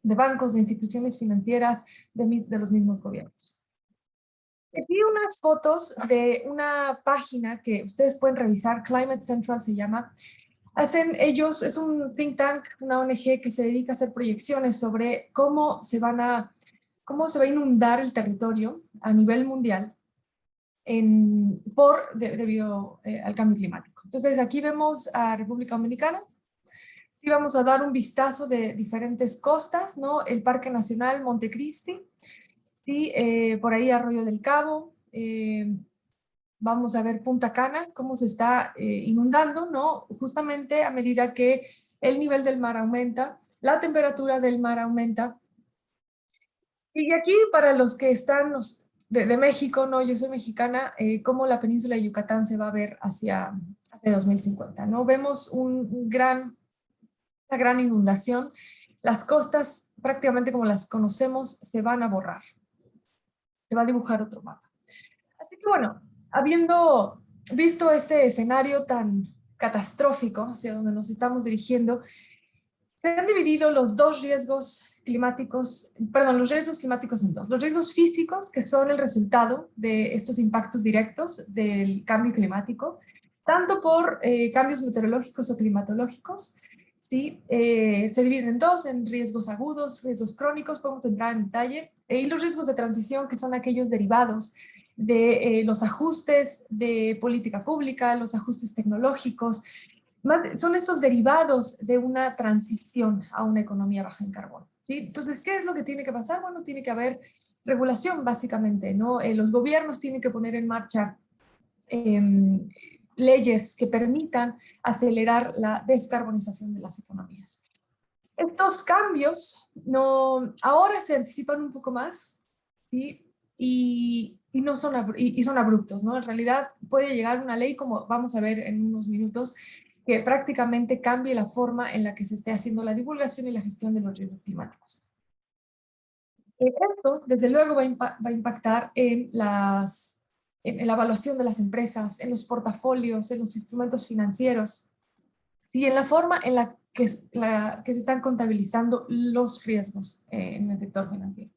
de bancos, de instituciones financieras, de los mismos gobiernos. Aquí unas fotos de una página que ustedes pueden revisar, Climate Central se llama. Ellos, es un think tank, una ONG que se dedica a hacer proyecciones sobre cómo se va a inundar el territorio a nivel mundial debido al cambio climático. Entonces aquí vemos a República Dominicana. Sí, vamos a dar un vistazo de diferentes costas, ¿no? El Parque Nacional Montecristi, sí, por ahí Arroyo del Cabo, vamos a ver Punta Cana, cómo se está inundando, ¿no? Justamente a medida que el nivel del mar aumenta, la temperatura del mar aumenta. Y aquí para los que están de México, ¿no? Yo soy mexicana, cómo la península de Yucatán se va a ver hacia 2050, ¿no? Vemos una gran inundación. Las costas, prácticamente como las conocemos, se van a borrar. Se va a dibujar otro mapa. Así que bueno, habiendo visto ese escenario tan catastrófico hacia donde nos estamos dirigiendo, se han dividido los riesgos climáticos en dos. Los riesgos físicos, que son el resultado de estos impactos directos del cambio climático, tanto por cambios meteorológicos o climatológicos, ¿sí? Se dividen en dos, en riesgos agudos, riesgos crónicos, podemos entrar en detalle, y los riesgos de transición, que son aquellos derivados de los ajustes de política pública, los ajustes tecnológicos, son estos derivados de una transición a una economía baja en carbono, ¿sí? Entonces, ¿qué es lo que tiene que pasar? Bueno, tiene que haber regulación, básicamente, ¿no? Los gobiernos tienen que poner en marcha leyes que permitan acelerar la descarbonización de las economías. Estos cambios ahora se anticipan un poco más, ¿sí? y son abruptos, ¿no? En realidad puede llegar una ley, como vamos a ver en unos minutos, que prácticamente cambie la forma en la que se esté haciendo la divulgación y la gestión de los riesgos climáticos. Esto, desde luego, va a impactar en la evaluación de las empresas, en los portafolios, en los instrumentos financieros y en la forma en la que se están contabilizando los riesgos en el sector financiero.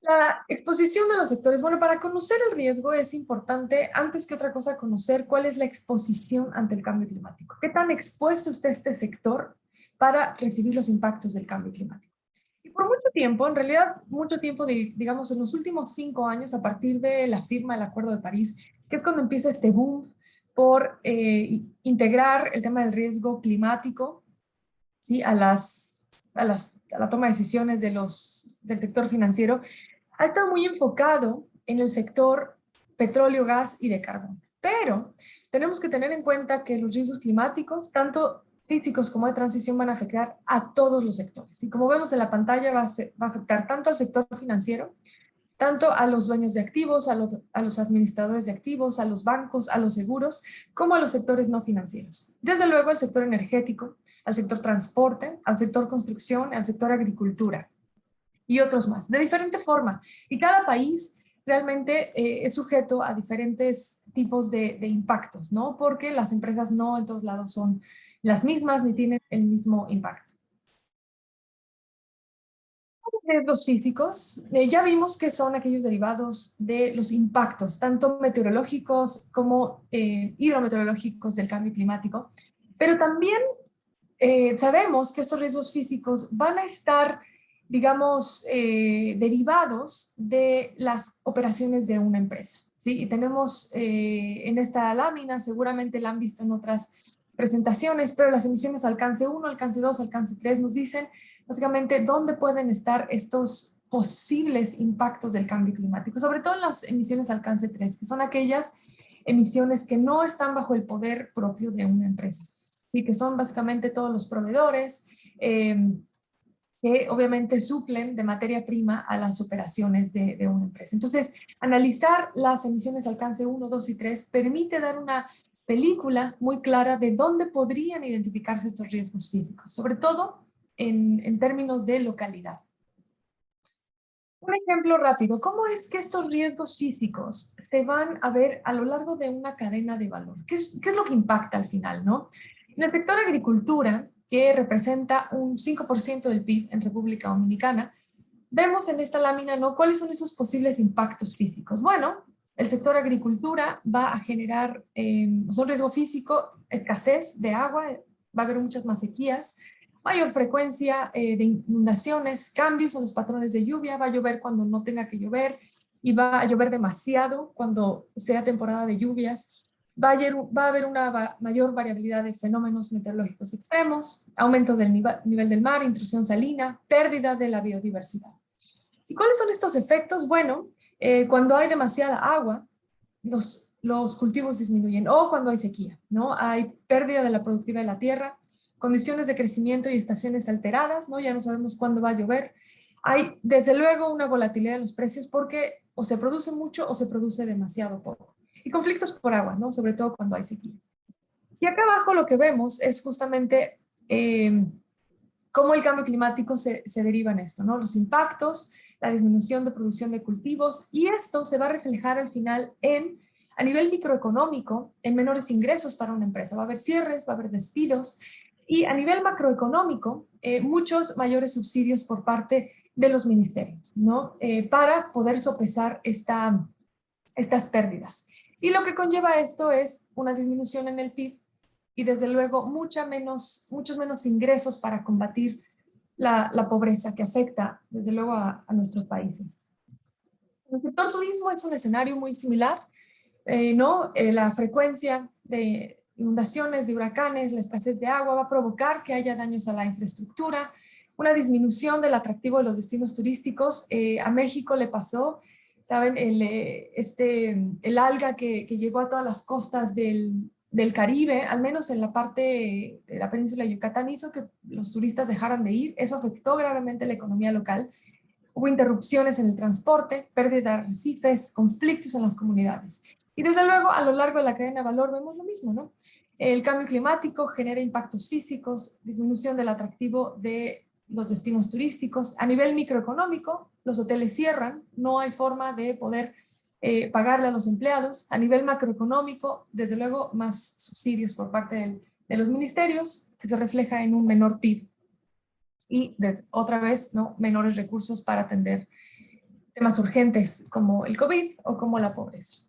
La exposición de los sectores. Bueno, para conocer el riesgo es importante, antes que otra cosa, conocer cuál es la exposición ante el cambio climático. ¿Qué tan expuesto está este sector para recibir los impactos del cambio climático? Y por mucho tiempo, en realidad mucho tiempo, digamos en los últimos 5 años, a partir de la firma del Acuerdo de París, que es cuando empieza este boom por integrar el tema del riesgo climático, ¿sí? a la toma de decisiones del sector financiero, ha estado muy enfocado en el sector petróleo, gas y de carbón. Pero tenemos que tener en cuenta que los riesgos climáticos, tanto físicos como de transición, van a afectar a todos los sectores. Y como vemos en la pantalla, va a afectar tanto al sector financiero, tanto a los dueños de activos, a los administradores de activos, a los bancos, a los seguros, como a los sectores no financieros. Desde luego al sector energético, al sector transporte, al sector construcción, al sector agricultura y otros más, de diferente forma. Y cada país realmente es sujeto a diferentes tipos de impactos, ¿no? Porque las empresas no en todos lados son las mismas ni tienen el mismo impacto. Riesgos físicos, ya vimos que son aquellos derivados de los impactos, tanto meteorológicos como hidrometeorológicos del cambio climático, pero también sabemos que estos riesgos físicos van a estar, digamos, derivados de las operaciones de una empresa, ¿sí? Y tenemos en esta lámina, seguramente la han visto en otras presentaciones, pero las emisiones alcance 1, alcance 2, alcance 3 nos dicen básicamente dónde pueden estar estos posibles impactos del cambio climático, sobre todo en las emisiones alcance 3, que son aquellas emisiones que no están bajo el poder propio de una empresa, y que son básicamente todos los proveedores que obviamente suplen de materia prima a las operaciones de una empresa. Entonces, analizar las emisiones alcance 1, 2 y 3 permite dar una película muy clara de dónde podrían identificarse estos riesgos físicos, sobre todo en términos de localidad. Un ejemplo rápido, ¿cómo es que estos riesgos físicos se van a ver a lo largo de una cadena de valor? ¿Qué es lo que impacta al final, no? En el sector agricultura, que representa un 5% del PIB en República Dominicana, vemos en esta lámina, ¿no?, cuáles son esos posibles impactos físicos. Bueno, el sector agricultura va a generar un riesgo físico, escasez de agua, va a haber muchas más sequías, mayor frecuencia de inundaciones, cambios en los patrones de lluvia, va a llover cuando no tenga que llover y va a llover demasiado cuando sea temporada de lluvias. Va a haber una mayor variabilidad de fenómenos meteorológicos extremos, aumento del nivel del mar, intrusión salina, pérdida de la biodiversidad. ¿Y cuáles son estos efectos? Bueno, cuando hay demasiada agua, los cultivos disminuyen, o cuando hay sequía, ¿no? Hay pérdida de la productividad de la tierra, condiciones de crecimiento y estaciones alteradas, ¿no? Ya no sabemos cuándo va a llover. Hay, desde luego, una volatilidad de los precios porque o se produce mucho o se produce demasiado poco. Y conflictos por agua, ¿no? Sobre todo cuando hay sequía. Y acá abajo lo que vemos es justamente cómo el cambio climático se deriva en esto, ¿no? Los impactos, la disminución de producción de cultivos, y esto se va a reflejar al final a nivel microeconómico, en menores ingresos para una empresa. Va a haber cierres, va a haber despidos, y a nivel macroeconómico, muchos mayores subsidios por parte de los ministerios, ¿no? Para poder sopesar estas pérdidas. Y lo que conlleva esto es una disminución en el PIB y desde luego muchos menos ingresos para combatir la pobreza que afecta desde luego a nuestros países. El sector turismo es un escenario muy similar, ¿no? La frecuencia de inundaciones, de huracanes, la escasez de agua va a provocar que haya daños a la infraestructura, una disminución del atractivo de los destinos turísticos. A México le pasó ¿saben? El alga que llegó a todas las costas del Caribe, al menos en la parte de la península de Yucatán, hizo que los turistas dejaran de ir. Eso afectó gravemente la economía local. Hubo interrupciones en el transporte, pérdida de arrecifes, conflictos en las comunidades. Y desde luego, a lo largo de la cadena de valor vemos lo mismo, ¿no? El cambio climático genera impactos físicos, disminución del atractivo de los destinos turísticos. A nivel microeconómico, los hoteles cierran, no hay forma de poder pagarle a los empleados. A nivel macroeconómico, desde luego, más subsidios por parte de los ministerios, que se refleja en un menor PIB. Y otra vez, ¿no?, menores recursos para atender temas urgentes como el COVID o como la pobreza.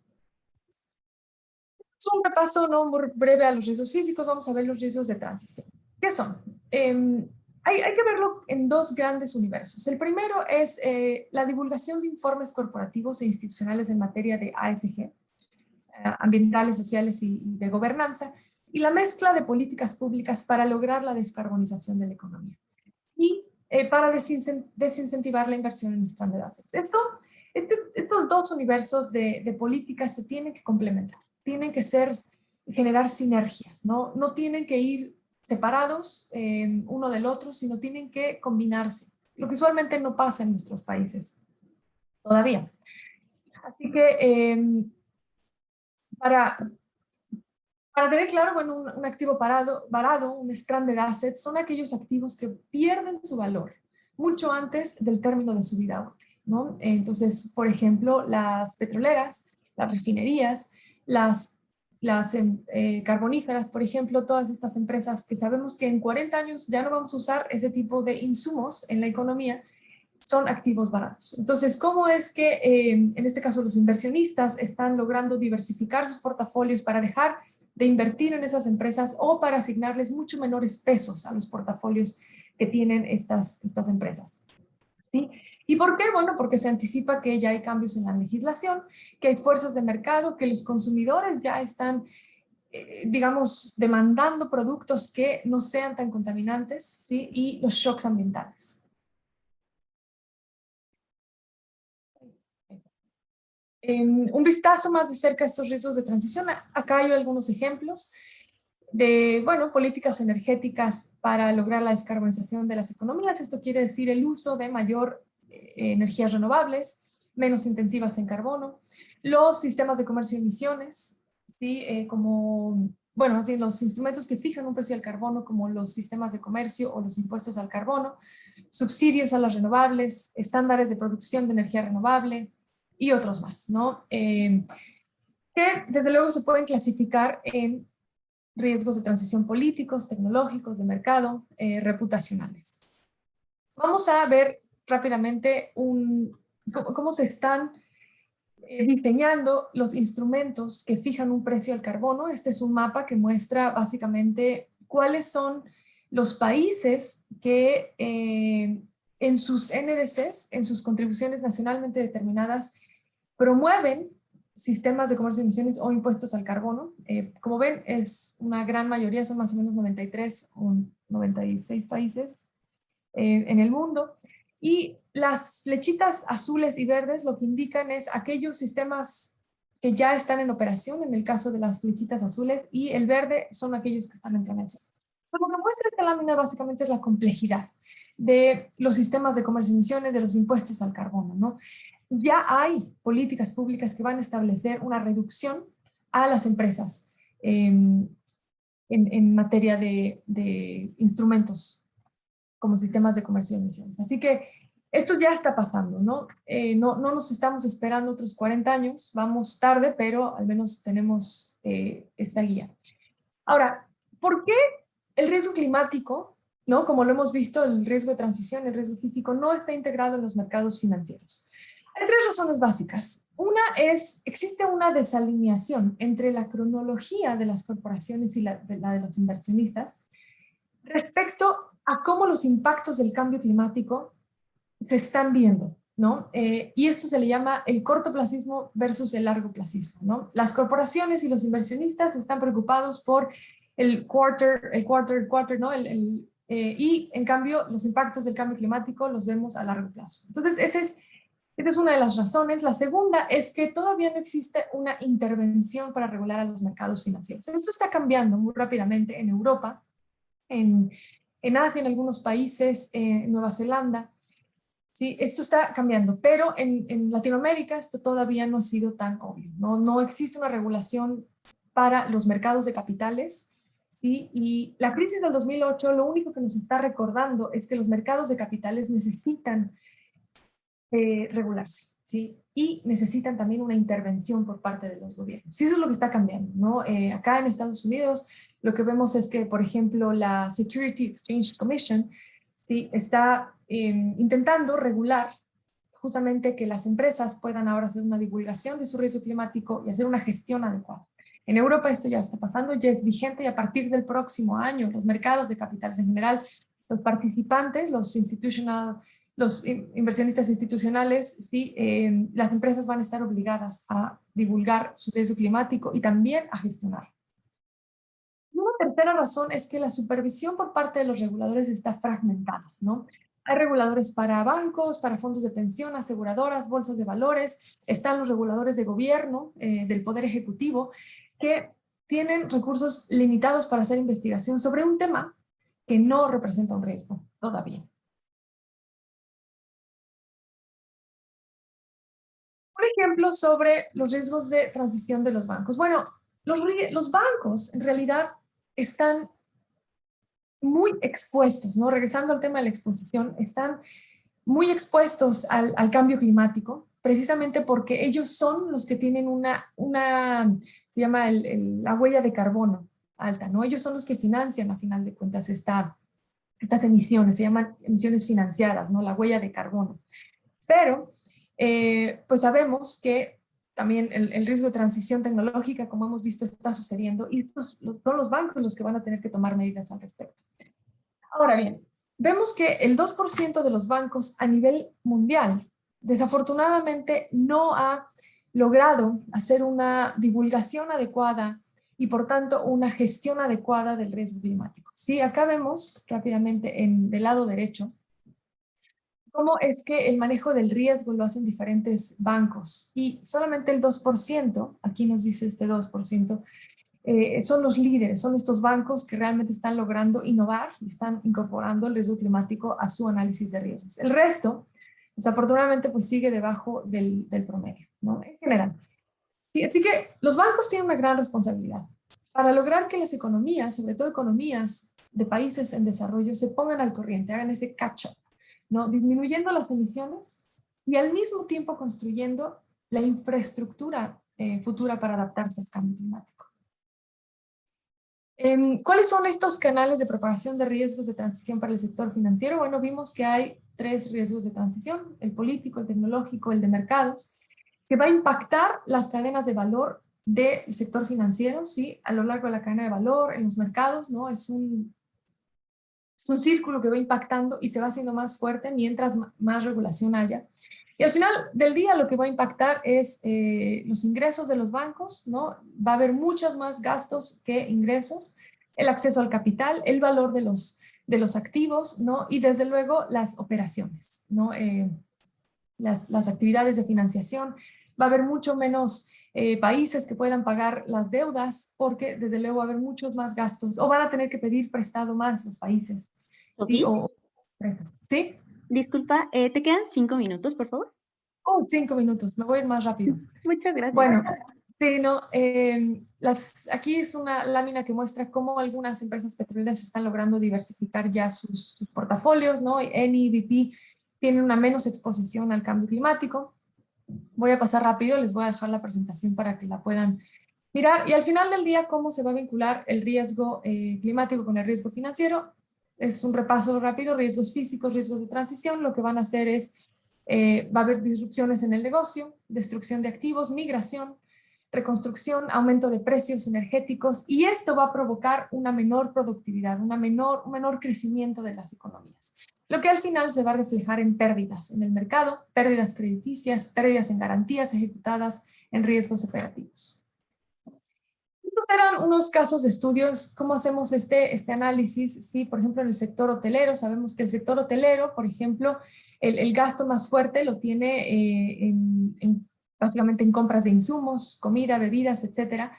Es un repaso no muy breve a los riesgos físicos. Vamos a ver los riesgos de transición. ¿Qué son? Hay que verlo en dos grandes universos. El primero es la divulgación de informes corporativos e institucionales en materia de ASG, ambientales, sociales y de gobernanza, y la mezcla de políticas públicas para lograr la descarbonización de la economía y para desincentivar la inversión en stranded assets. Estos dos universos de políticas se tienen que complementar, tienen que generar sinergias, ¿no? No tienen que ir separados uno del otro, sino tienen que combinarse, lo que usualmente no pasa en nuestros países todavía. Así que para tener claro, bueno, un activo varado, un stranded asset, son aquellos activos que pierden su valor mucho antes del término de su vida útil, ¿no? Entonces, por ejemplo, las petroleras, las refinerías, las carboníferas, por ejemplo, todas estas empresas que sabemos que en 40 años ya no vamos a usar ese tipo de insumos en la economía, son activos baratos. Entonces, ¿cómo es que en este caso los inversionistas están logrando diversificar sus portafolios para dejar de invertir en esas empresas o para asignarles mucho menores pesos a los portafolios que tienen estas empresas? ¿Sí? ¿Y por qué? Bueno, porque se anticipa que ya hay cambios en la legislación, que hay fuerzas de mercado, que los consumidores ya están, digamos, demandando productos que no sean tan contaminantes, ¿sí? Y los shocks ambientales. Un vistazo más de cerca a estos riesgos de transición. Acá hay algunos ejemplos de, bueno, políticas energéticas para lograr la descarbonización de las economías. Esto quiere decir el uso de mayor energías renovables, menos intensivas en carbono. Los sistemas de comercio de emisiones, ¿sí? Como, bueno, así los instrumentos que fijan un precio al carbono, como los sistemas de comercio o los impuestos al carbono, subsidios a las renovables, estándares de producción de energía renovable, y otros más, ¿no? Que desde luego se pueden clasificar en riesgos de transición políticos, tecnológicos, de mercado, reputacionales. Vamos a ver rápidamente cómo se están diseñando los instrumentos que fijan un precio al carbono. Este es un mapa que muestra básicamente cuáles son los países que en sus NDCs, en sus contribuciones nacionalmente determinadas, promueven sistemas de comercio de emisiones o impuestos al carbono. Como ven, es una gran mayoría, son más o menos 93 o 96 países en el mundo. Y las flechitas azules y verdes lo que indican es aquellos sistemas que ya están en operación, en el caso de las flechitas azules, y el verde son aquellos que están en planeación. Lo que muestra esta lámina básicamente es la complejidad de los sistemas de comercio de emisiones, de los impuestos al carbono, ¿no? Ya hay políticas públicas que van a establecer una reducción a las empresas en materia de instrumentos como sistemas de comercio de emisiones. Así que esto ya está pasando, ¿no? No nos estamos esperando otros 40 años, vamos tarde, pero al menos tenemos esta guía. Ahora, ¿por qué el riesgo climático, ¿no? Como lo hemos visto, el riesgo de transición, el riesgo físico, no está integrado en los mercados financieros? Hay tres razones básicas. Una es, existe una desalineación entre la cronología de las corporaciones y la de los inversionistas respecto a cómo los impactos del cambio climático se están viendo, ¿no? Y esto se le llama el cortoplacismo versus el largoplacismo, ¿no? Las corporaciones y los inversionistas están preocupados por el quarter, ¿no? Y en cambio los impactos del cambio climático los vemos a largo plazo. Entonces ese es Esta es una de las razones. La segunda es que todavía no existe una intervención para regular a los mercados financieros. Esto está cambiando muy rápidamente en Europa, en Asia, en algunos países, en Nueva Zelanda. Sí, esto está cambiando, pero en Latinoamérica esto todavía no ha sido tan obvio. No existe una regulación para los mercados de capitales. ¿Sí? Y la crisis del 2008 lo único que nos está recordando es que los mercados de capitales necesitan regularse, ¿sí? Y necesitan también una intervención por parte de los gobiernos. Y eso es lo que está cambiando, ¿no? Acá en Estados Unidos lo que vemos es que, por ejemplo, la Security Exchange Commission, ¿sí? Está intentando regular justamente que las empresas puedan ahora hacer una divulgación de su riesgo climático y hacer una gestión adecuada. En Europa esto ya está pasando, ya es vigente y a partir del próximo año los mercados de capitales en general, los participantes, los inversionistas institucionales, ¿sí? Las empresas van a estar obligadas a divulgar su riesgo climático y también a gestionar. Y una tercera razón es que la supervisión por parte de los reguladores está fragmentada, ¿no? Hay reguladores para bancos, para fondos de pensión, aseguradoras, bolsas de valores, están los reguladores de gobierno, del poder ejecutivo, que tienen recursos limitados para hacer investigación sobre un tema que no representa un riesgo todavía. Por ejemplo, sobre los riesgos de transición de los bancos. Bueno, los bancos en realidad están muy expuestos, ¿no? Regresando al tema de la exposición, están muy expuestos al cambio climático, precisamente porque ellos son los que tienen se llama la huella de carbono alta, ¿no? Ellos son los que financian, a final de cuentas, estas emisiones, se llaman emisiones financiadas, ¿no? La huella de carbono. Pero, pues sabemos que también el riesgo de transición tecnológica, como hemos visto, está sucediendo y son los bancos los que van a tener que tomar medidas al respecto. Ahora bien, vemos que el 2% de los bancos a nivel mundial desafortunadamente no ha logrado hacer una divulgación adecuada y por tanto una gestión adecuada del riesgo climático. Sí, acá vemos rápidamente del lado derecho cómo es que el manejo del riesgo lo hacen diferentes bancos y solamente el 2%, aquí nos dice este 2%, son los líderes, son estos bancos que realmente están logrando innovar y están incorporando el riesgo climático a su análisis de riesgos. El resto, desafortunadamente, pues sigue debajo del promedio, ¿no? En general. Así que los bancos tienen una gran responsabilidad para lograr que las economías, sobre todo economías de países en desarrollo, se pongan al corriente, hagan ese catch-up, ¿no? Disminuyendo las emisiones y al mismo tiempo construyendo la infraestructura futura para adaptarse al cambio climático. ¿Cuáles son estos canales de propagación de riesgos de transición para el sector financiero? Bueno, vimos que hay 3 riesgos de transición, el político, el tecnológico, el de mercados, que va a impactar las cadenas de valor del sector financiero, ¿sí? A lo largo de la cadena de valor, en los mercados, ¿no? Es un círculo que va impactando y se va haciendo más fuerte mientras más regulación haya. Y al final del día lo que va a impactar es los ingresos de los bancos, ¿no? Va a haber muchos más gastos que ingresos, el acceso al capital, el valor de los activos, ¿no? Y desde luego las operaciones, ¿no? Las actividades de financiación. Va a haber mucho menos países que puedan pagar las deudas porque desde luego va a haber muchos más gastos o van a tener que pedir prestado más los países. ¿Sí? ¿Sí? Disculpa, ¿te quedan 5 minutos, por favor? 5 minutos, me voy a ir más rápido. Muchas gracias. Bueno, sí, no, aquí es una lámina que muestra cómo algunas empresas petroleras están logrando diversificar ya sus portafolios, ¿no? Eni y BP tienen una menos exposición al cambio climático. Voy a pasar rápido, les voy a dejar la presentación para que la puedan mirar. Y al final del día, cómo se va a vincular el riesgo climático con el riesgo financiero. Es un repaso rápido, riesgos físicos, riesgos de transición. Lo que van a hacer es, va a haber disrupciones en el negocio, destrucción de activos, migración, reconstrucción, aumento de precios energéticos, y esto va a provocar una menor productividad, un menor crecimiento de las economías. Lo que al final se va a reflejar en pérdidas en el mercado, pérdidas crediticias, pérdidas en garantías ejecutadas en riesgos operativos. Estos eran unos casos de estudios, cómo hacemos este análisis. Sí, por ejemplo, en el sector hotelero, sabemos que el sector hotelero, por ejemplo, el gasto más fuerte lo tiene básicamente en compras de insumos, comida, bebidas, etcétera.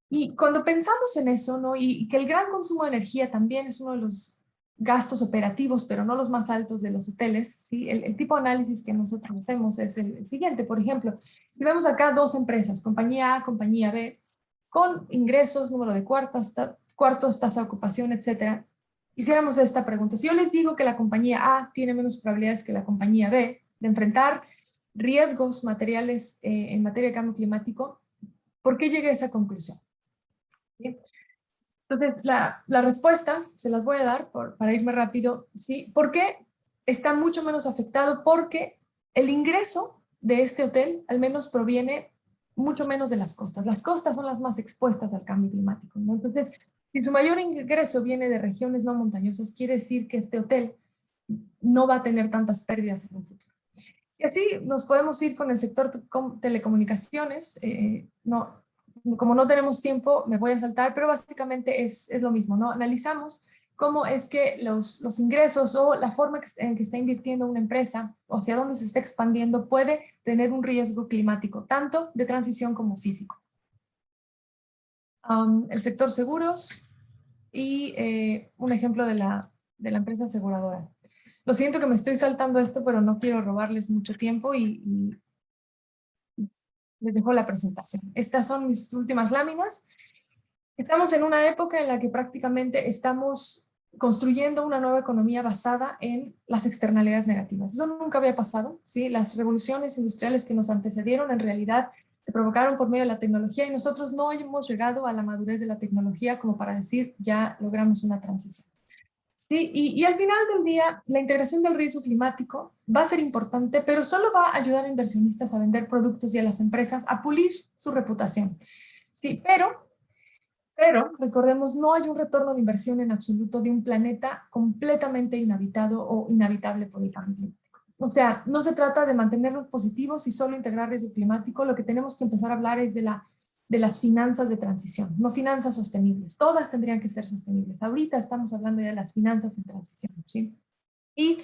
Y cuando pensamos en eso, ¿no? Y que el gran consumo de energía también es uno de los gastos operativos, pero no los más altos de los hoteles, ¿sí? El tipo de análisis que nosotros hacemos es el siguiente. Por ejemplo, si vemos acá dos empresas, compañía A, compañía B, con ingresos, número de cuartos, tasa de ocupación, etcétera, hiciéramos esta pregunta. Si yo les digo que la compañía A tiene menos probabilidades que la compañía B de enfrentar riesgos materiales en materia de cambio climático, ¿por qué llegué a esa conclusión? ¿Sí? Entonces, la respuesta se las voy a dar para irme rápido. ¿Sí? ¿Por qué está mucho menos afectado? Porque el ingreso de este hotel al menos proviene mucho menos de las costas. Las costas son las más expuestas al cambio climático, ¿no? Entonces, si su mayor ingreso viene de regiones no montañosas, quiere decir que este hotel no va a tener tantas pérdidas en un futuro. Y así nos podemos ir con el sector telecomunicaciones. Como no tenemos tiempo, me voy a saltar, pero básicamente es lo mismo, ¿no? Analizamos cómo es que los ingresos o la forma en que está invirtiendo una empresa o hacia dónde se está expandiendo puede tener un riesgo climático, tanto de transición como físico. El sector seguros y un ejemplo de la empresa aseguradora. Lo siento que me estoy saltando esto, pero no quiero robarles mucho tiempo y les dejo la presentación. Estas son mis últimas láminas. Estamos en una época en la que prácticamente estamos construyendo una nueva economía basada en las externalidades negativas. Eso nunca había pasado, ¿sí? Las revoluciones industriales que nos antecedieron en realidad se provocaron por medio de la tecnología y nosotros no hemos llegado a la madurez de la tecnología como para decir ya logramos una transición. Sí, y al final del día, la integración del riesgo climático va a ser importante, pero solo va a ayudar a inversionistas a vender productos y a las empresas a pulir su reputación. Sí, pero recordemos, no hay un retorno de inversión en absoluto de un planeta completamente inhabitado o inhabitable por el cambio climático. O sea, no se trata de mantenernos positivos y solo integrar riesgo climático. Lo que tenemos que empezar a hablar es de las finanzas de transición, no finanzas sostenibles. Todas tendrían que ser sostenibles. Ahorita estamos hablando ya de las finanzas de transición, ¿sí? Y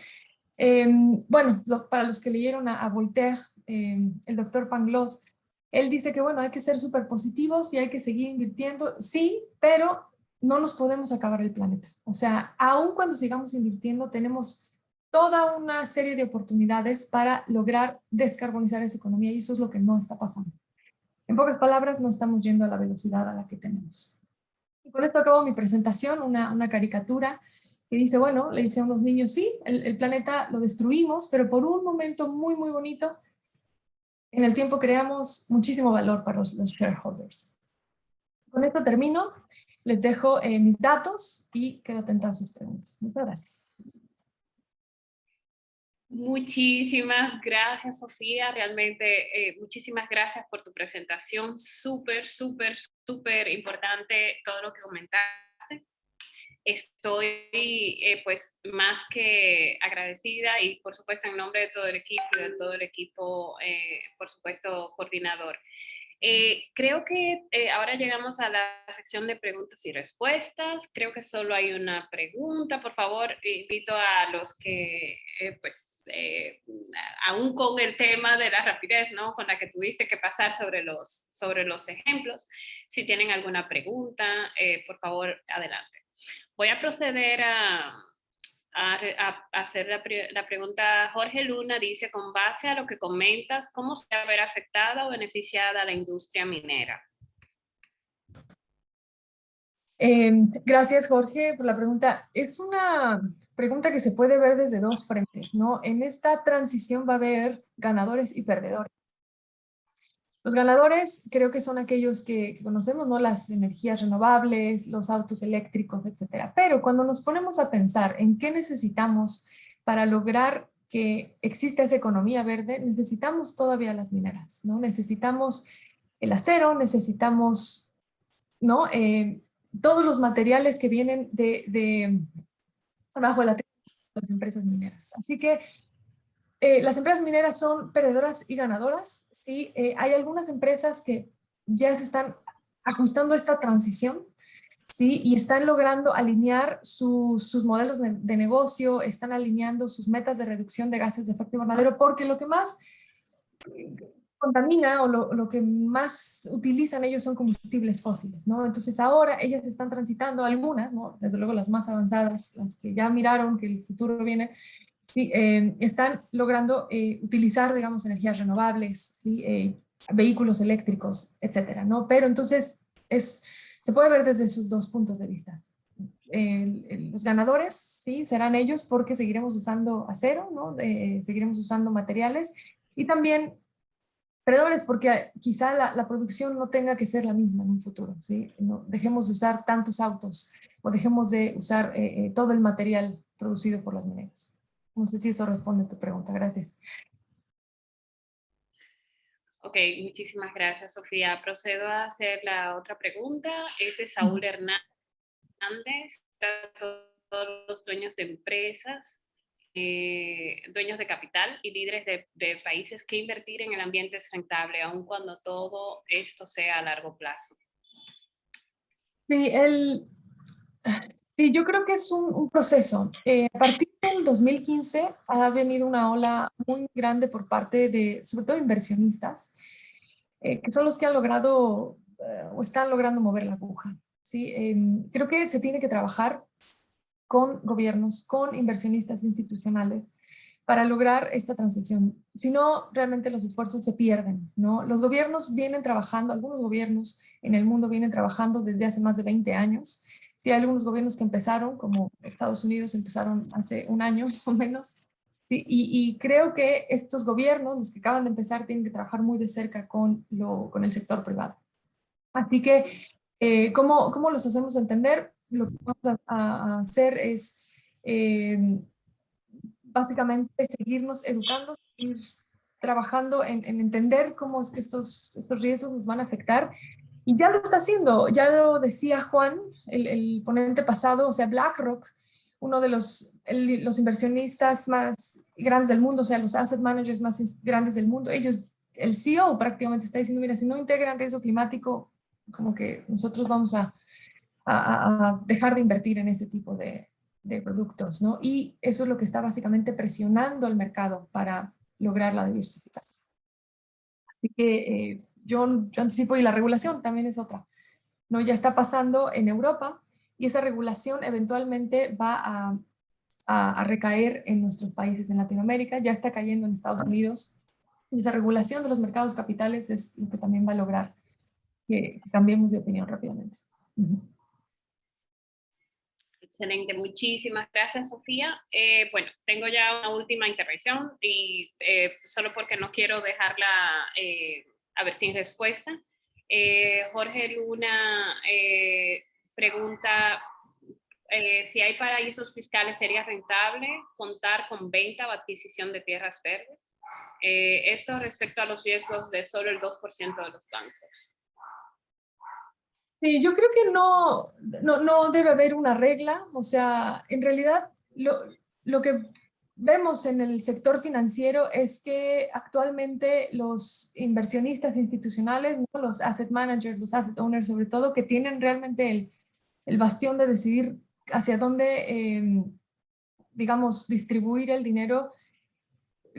bueno, para los que leyeron a Voltaire, el doctor Pangloss, él dice que bueno, hay que ser súper positivos y hay que seguir invirtiendo, sí, pero no nos podemos acabar el planeta. O sea, aun cuando sigamos invirtiendo, tenemos toda una serie de oportunidades para lograr descarbonizar esa economía y eso es lo que no está pasando. En pocas palabras, no estamos yendo a la velocidad a la que tenemos. Y con esto acabo mi presentación, una caricatura que dice, bueno, le dice a unos niños, sí, el planeta lo destruimos, pero por un momento muy, muy bonito, en el tiempo creamos muchísimo valor para los shareholders. Con esto termino, les dejo mis datos y quedo atenta a sus preguntas. Muchas gracias. Muchísimas gracias, Sofía. Realmente, muchísimas gracias por tu presentación. Súper, súper, súper importante todo lo que comentaste. Estoy pues más que agradecida y por supuesto en nombre de todo el equipo y de todo el equipo, por supuesto, coordinador. Creo que ahora llegamos a la sección de preguntas y respuestas. Creo que solo hay una pregunta. Por favor, invito a los que, aún con el tema de la rapidez, ¿no? Con la que tuviste que pasar sobre los ejemplos, si tienen alguna pregunta, por favor, adelante. Voy a proceder a hacer la pregunta. Jorge Luna dice, con base a lo que comentas, ¿cómo se va a ver afectada o beneficiada la industria minera? Gracias, Jorge, por la pregunta. Es una pregunta que se puede ver desde dos frentes, ¿no? En esta transición va a haber ganadores y perdedores. Los ganadores creo que son aquellos que conocemos, ¿no? Las energías renovables, los autos eléctricos, etcétera. Pero cuando nos ponemos a pensar en qué necesitamos para lograr que exista esa economía verde, necesitamos todavía las mineras, ¿no? Necesitamos el acero, necesitamos, ¿no? Todos los materiales que vienen abajo de la tierra de las empresas mineras. Así que las empresas mineras son perdedoras y ganadoras. Sí, hay algunas empresas que ya se están ajustando esta transición, ¿sí? Y están logrando alinear sus modelos de negocio, están alineando sus metas de reducción de gases de efecto invernadero, porque lo que más contamina o lo que más utilizan ellos son combustibles fósiles, ¿no? Entonces ahora ellas están transitando algunas, ¿no? Desde luego las más avanzadas, las que ya miraron que el futuro viene, sí, están logrando utilizar, digamos, energías renovables, ¿sí? Vehículos eléctricos, etcétera, ¿no? Pero entonces se puede ver desde esos dos puntos de vista. Los ganadores, sí, serán ellos porque seguiremos usando acero, ¿no? Seguiremos usando materiales y también perdedores porque quizá la producción no tenga que ser la misma en un futuro, ¿sí? No, dejemos de usar tantos autos o dejemos de usar todo el material producido por las mineras. No sé si eso responde a tu pregunta. Gracias. Ok, muchísimas gracias, Sofía. Procedo a hacer la otra pregunta. Es de Saúl Hernández, para todos los dueños de empresas, dueños de capital y líderes de países que invertir en el ambiente es rentable, aun cuando todo esto sea a largo plazo. Sí, sí, yo creo que es un proceso. A partir del 2015 ha venido una ola muy grande por parte de, sobre todo, inversionistas, que son los que han logrado o están logrando mover la aguja. ¿Sí? Creo que se tiene que trabajar con gobiernos, con inversionistas institucionales para lograr esta transición. Si no, realmente los esfuerzos se pierden, ¿no? Los gobiernos vienen trabajando, algunos gobiernos en el mundo vienen trabajando desde hace más de 20 años. Sí, hay algunos gobiernos que empezaron, como Estados Unidos, empezaron hace un año o menos. Sí, y creo que estos gobiernos, los que acaban de empezar, tienen que trabajar muy de cerca con el sector privado. Así que, ¿cómo los hacemos entender? Lo que vamos a hacer es básicamente seguirnos educando, seguir trabajando en entender cómo es que estos riesgos nos van a afectar. Y ya lo está haciendo, ya lo decía Juan, el ponente pasado, o sea, BlackRock, uno de los inversionistas más grandes del mundo, o sea, los asset managers más grandes del mundo, ellos, el CEO prácticamente está diciendo, mira, si no integran riesgo climático, como que nosotros vamos a dejar de invertir en ese tipo de productos, ¿no? Y eso es lo que está básicamente presionando al mercado para lograr la diversificación. Así que yo anticipo, y la regulación también es otra, ¿no? Ya está pasando en Europa y esa regulación eventualmente va a recaer en nuestros países en Latinoamérica, ya está cayendo en Estados Unidos. Y esa regulación de los mercados capitales es lo que también va a lograr que cambiemos de opinión rápidamente. Excelente, muchísimas gracias, Sofía. Bueno, tengo ya una última intervención y solo porque no quiero dejarla a ver sin respuesta. Jorge Luna pregunta si hay paraísos fiscales, ¿sería rentable contar con venta o adquisición de tierras verdes? Esto respecto a los riesgos de solo el 2% de los bancos. Sí, yo creo que no debe haber una regla, o sea, en realidad lo que vemos en el sector financiero es que actualmente los inversionistas institucionales, ¿no? Los asset managers, los asset owners sobre todo, que tienen realmente el bastión de decidir hacia dónde, digamos, distribuir el dinero,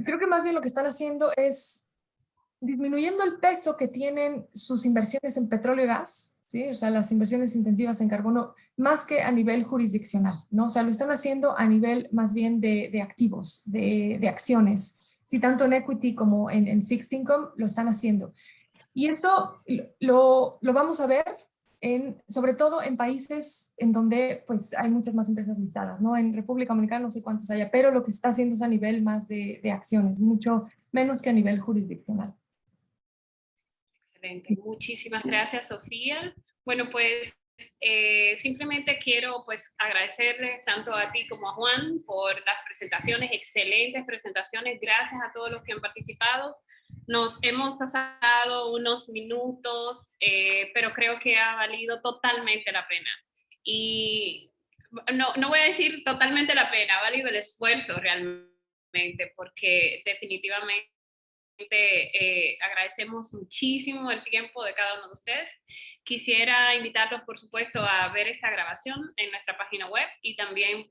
creo que más bien lo que están haciendo es disminuyendo el peso que tienen sus inversiones en petróleo y gas, ¿sí? O sea, las inversiones intensivas en carbono, más que a nivel jurisdiccional, ¿no? O sea, lo están haciendo a nivel más bien de activos, de acciones. Sí, tanto en equity como en fixed income lo están haciendo. Y eso lo vamos a ver sobre todo en países en donde pues hay muchas más empresas listadas, ¿no? En República Dominicana no sé cuántos haya, pero lo que está haciendo es a nivel más de acciones, mucho menos que a nivel jurisdiccional. Excelente, muchísimas gracias, Sofía. Bueno, pues simplemente quiero pues agradecerle tanto a ti como a Juan por las presentaciones, excelentes presentaciones. Gracias a todos los que han participado. Nos hemos pasado unos minutos, pero creo que ha valido totalmente la pena. Y no voy a decir totalmente la pena, ha valido el esfuerzo realmente, porque definitivamente agradecemos muchísimo el tiempo de cada uno de ustedes. Quisiera invitarlos, por supuesto, a ver esta grabación en nuestra página web y también,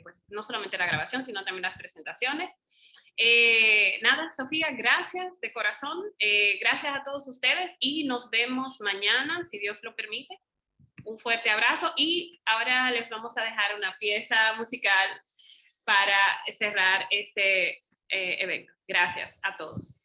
pues, no solamente la grabación, sino también las presentaciones. Nada, Sofía, gracias de corazón. Gracias a todos ustedes y nos vemos mañana, si Dios lo permite. Un fuerte abrazo y ahora les vamos a dejar una pieza musical para cerrar este evento. Gracias a todos.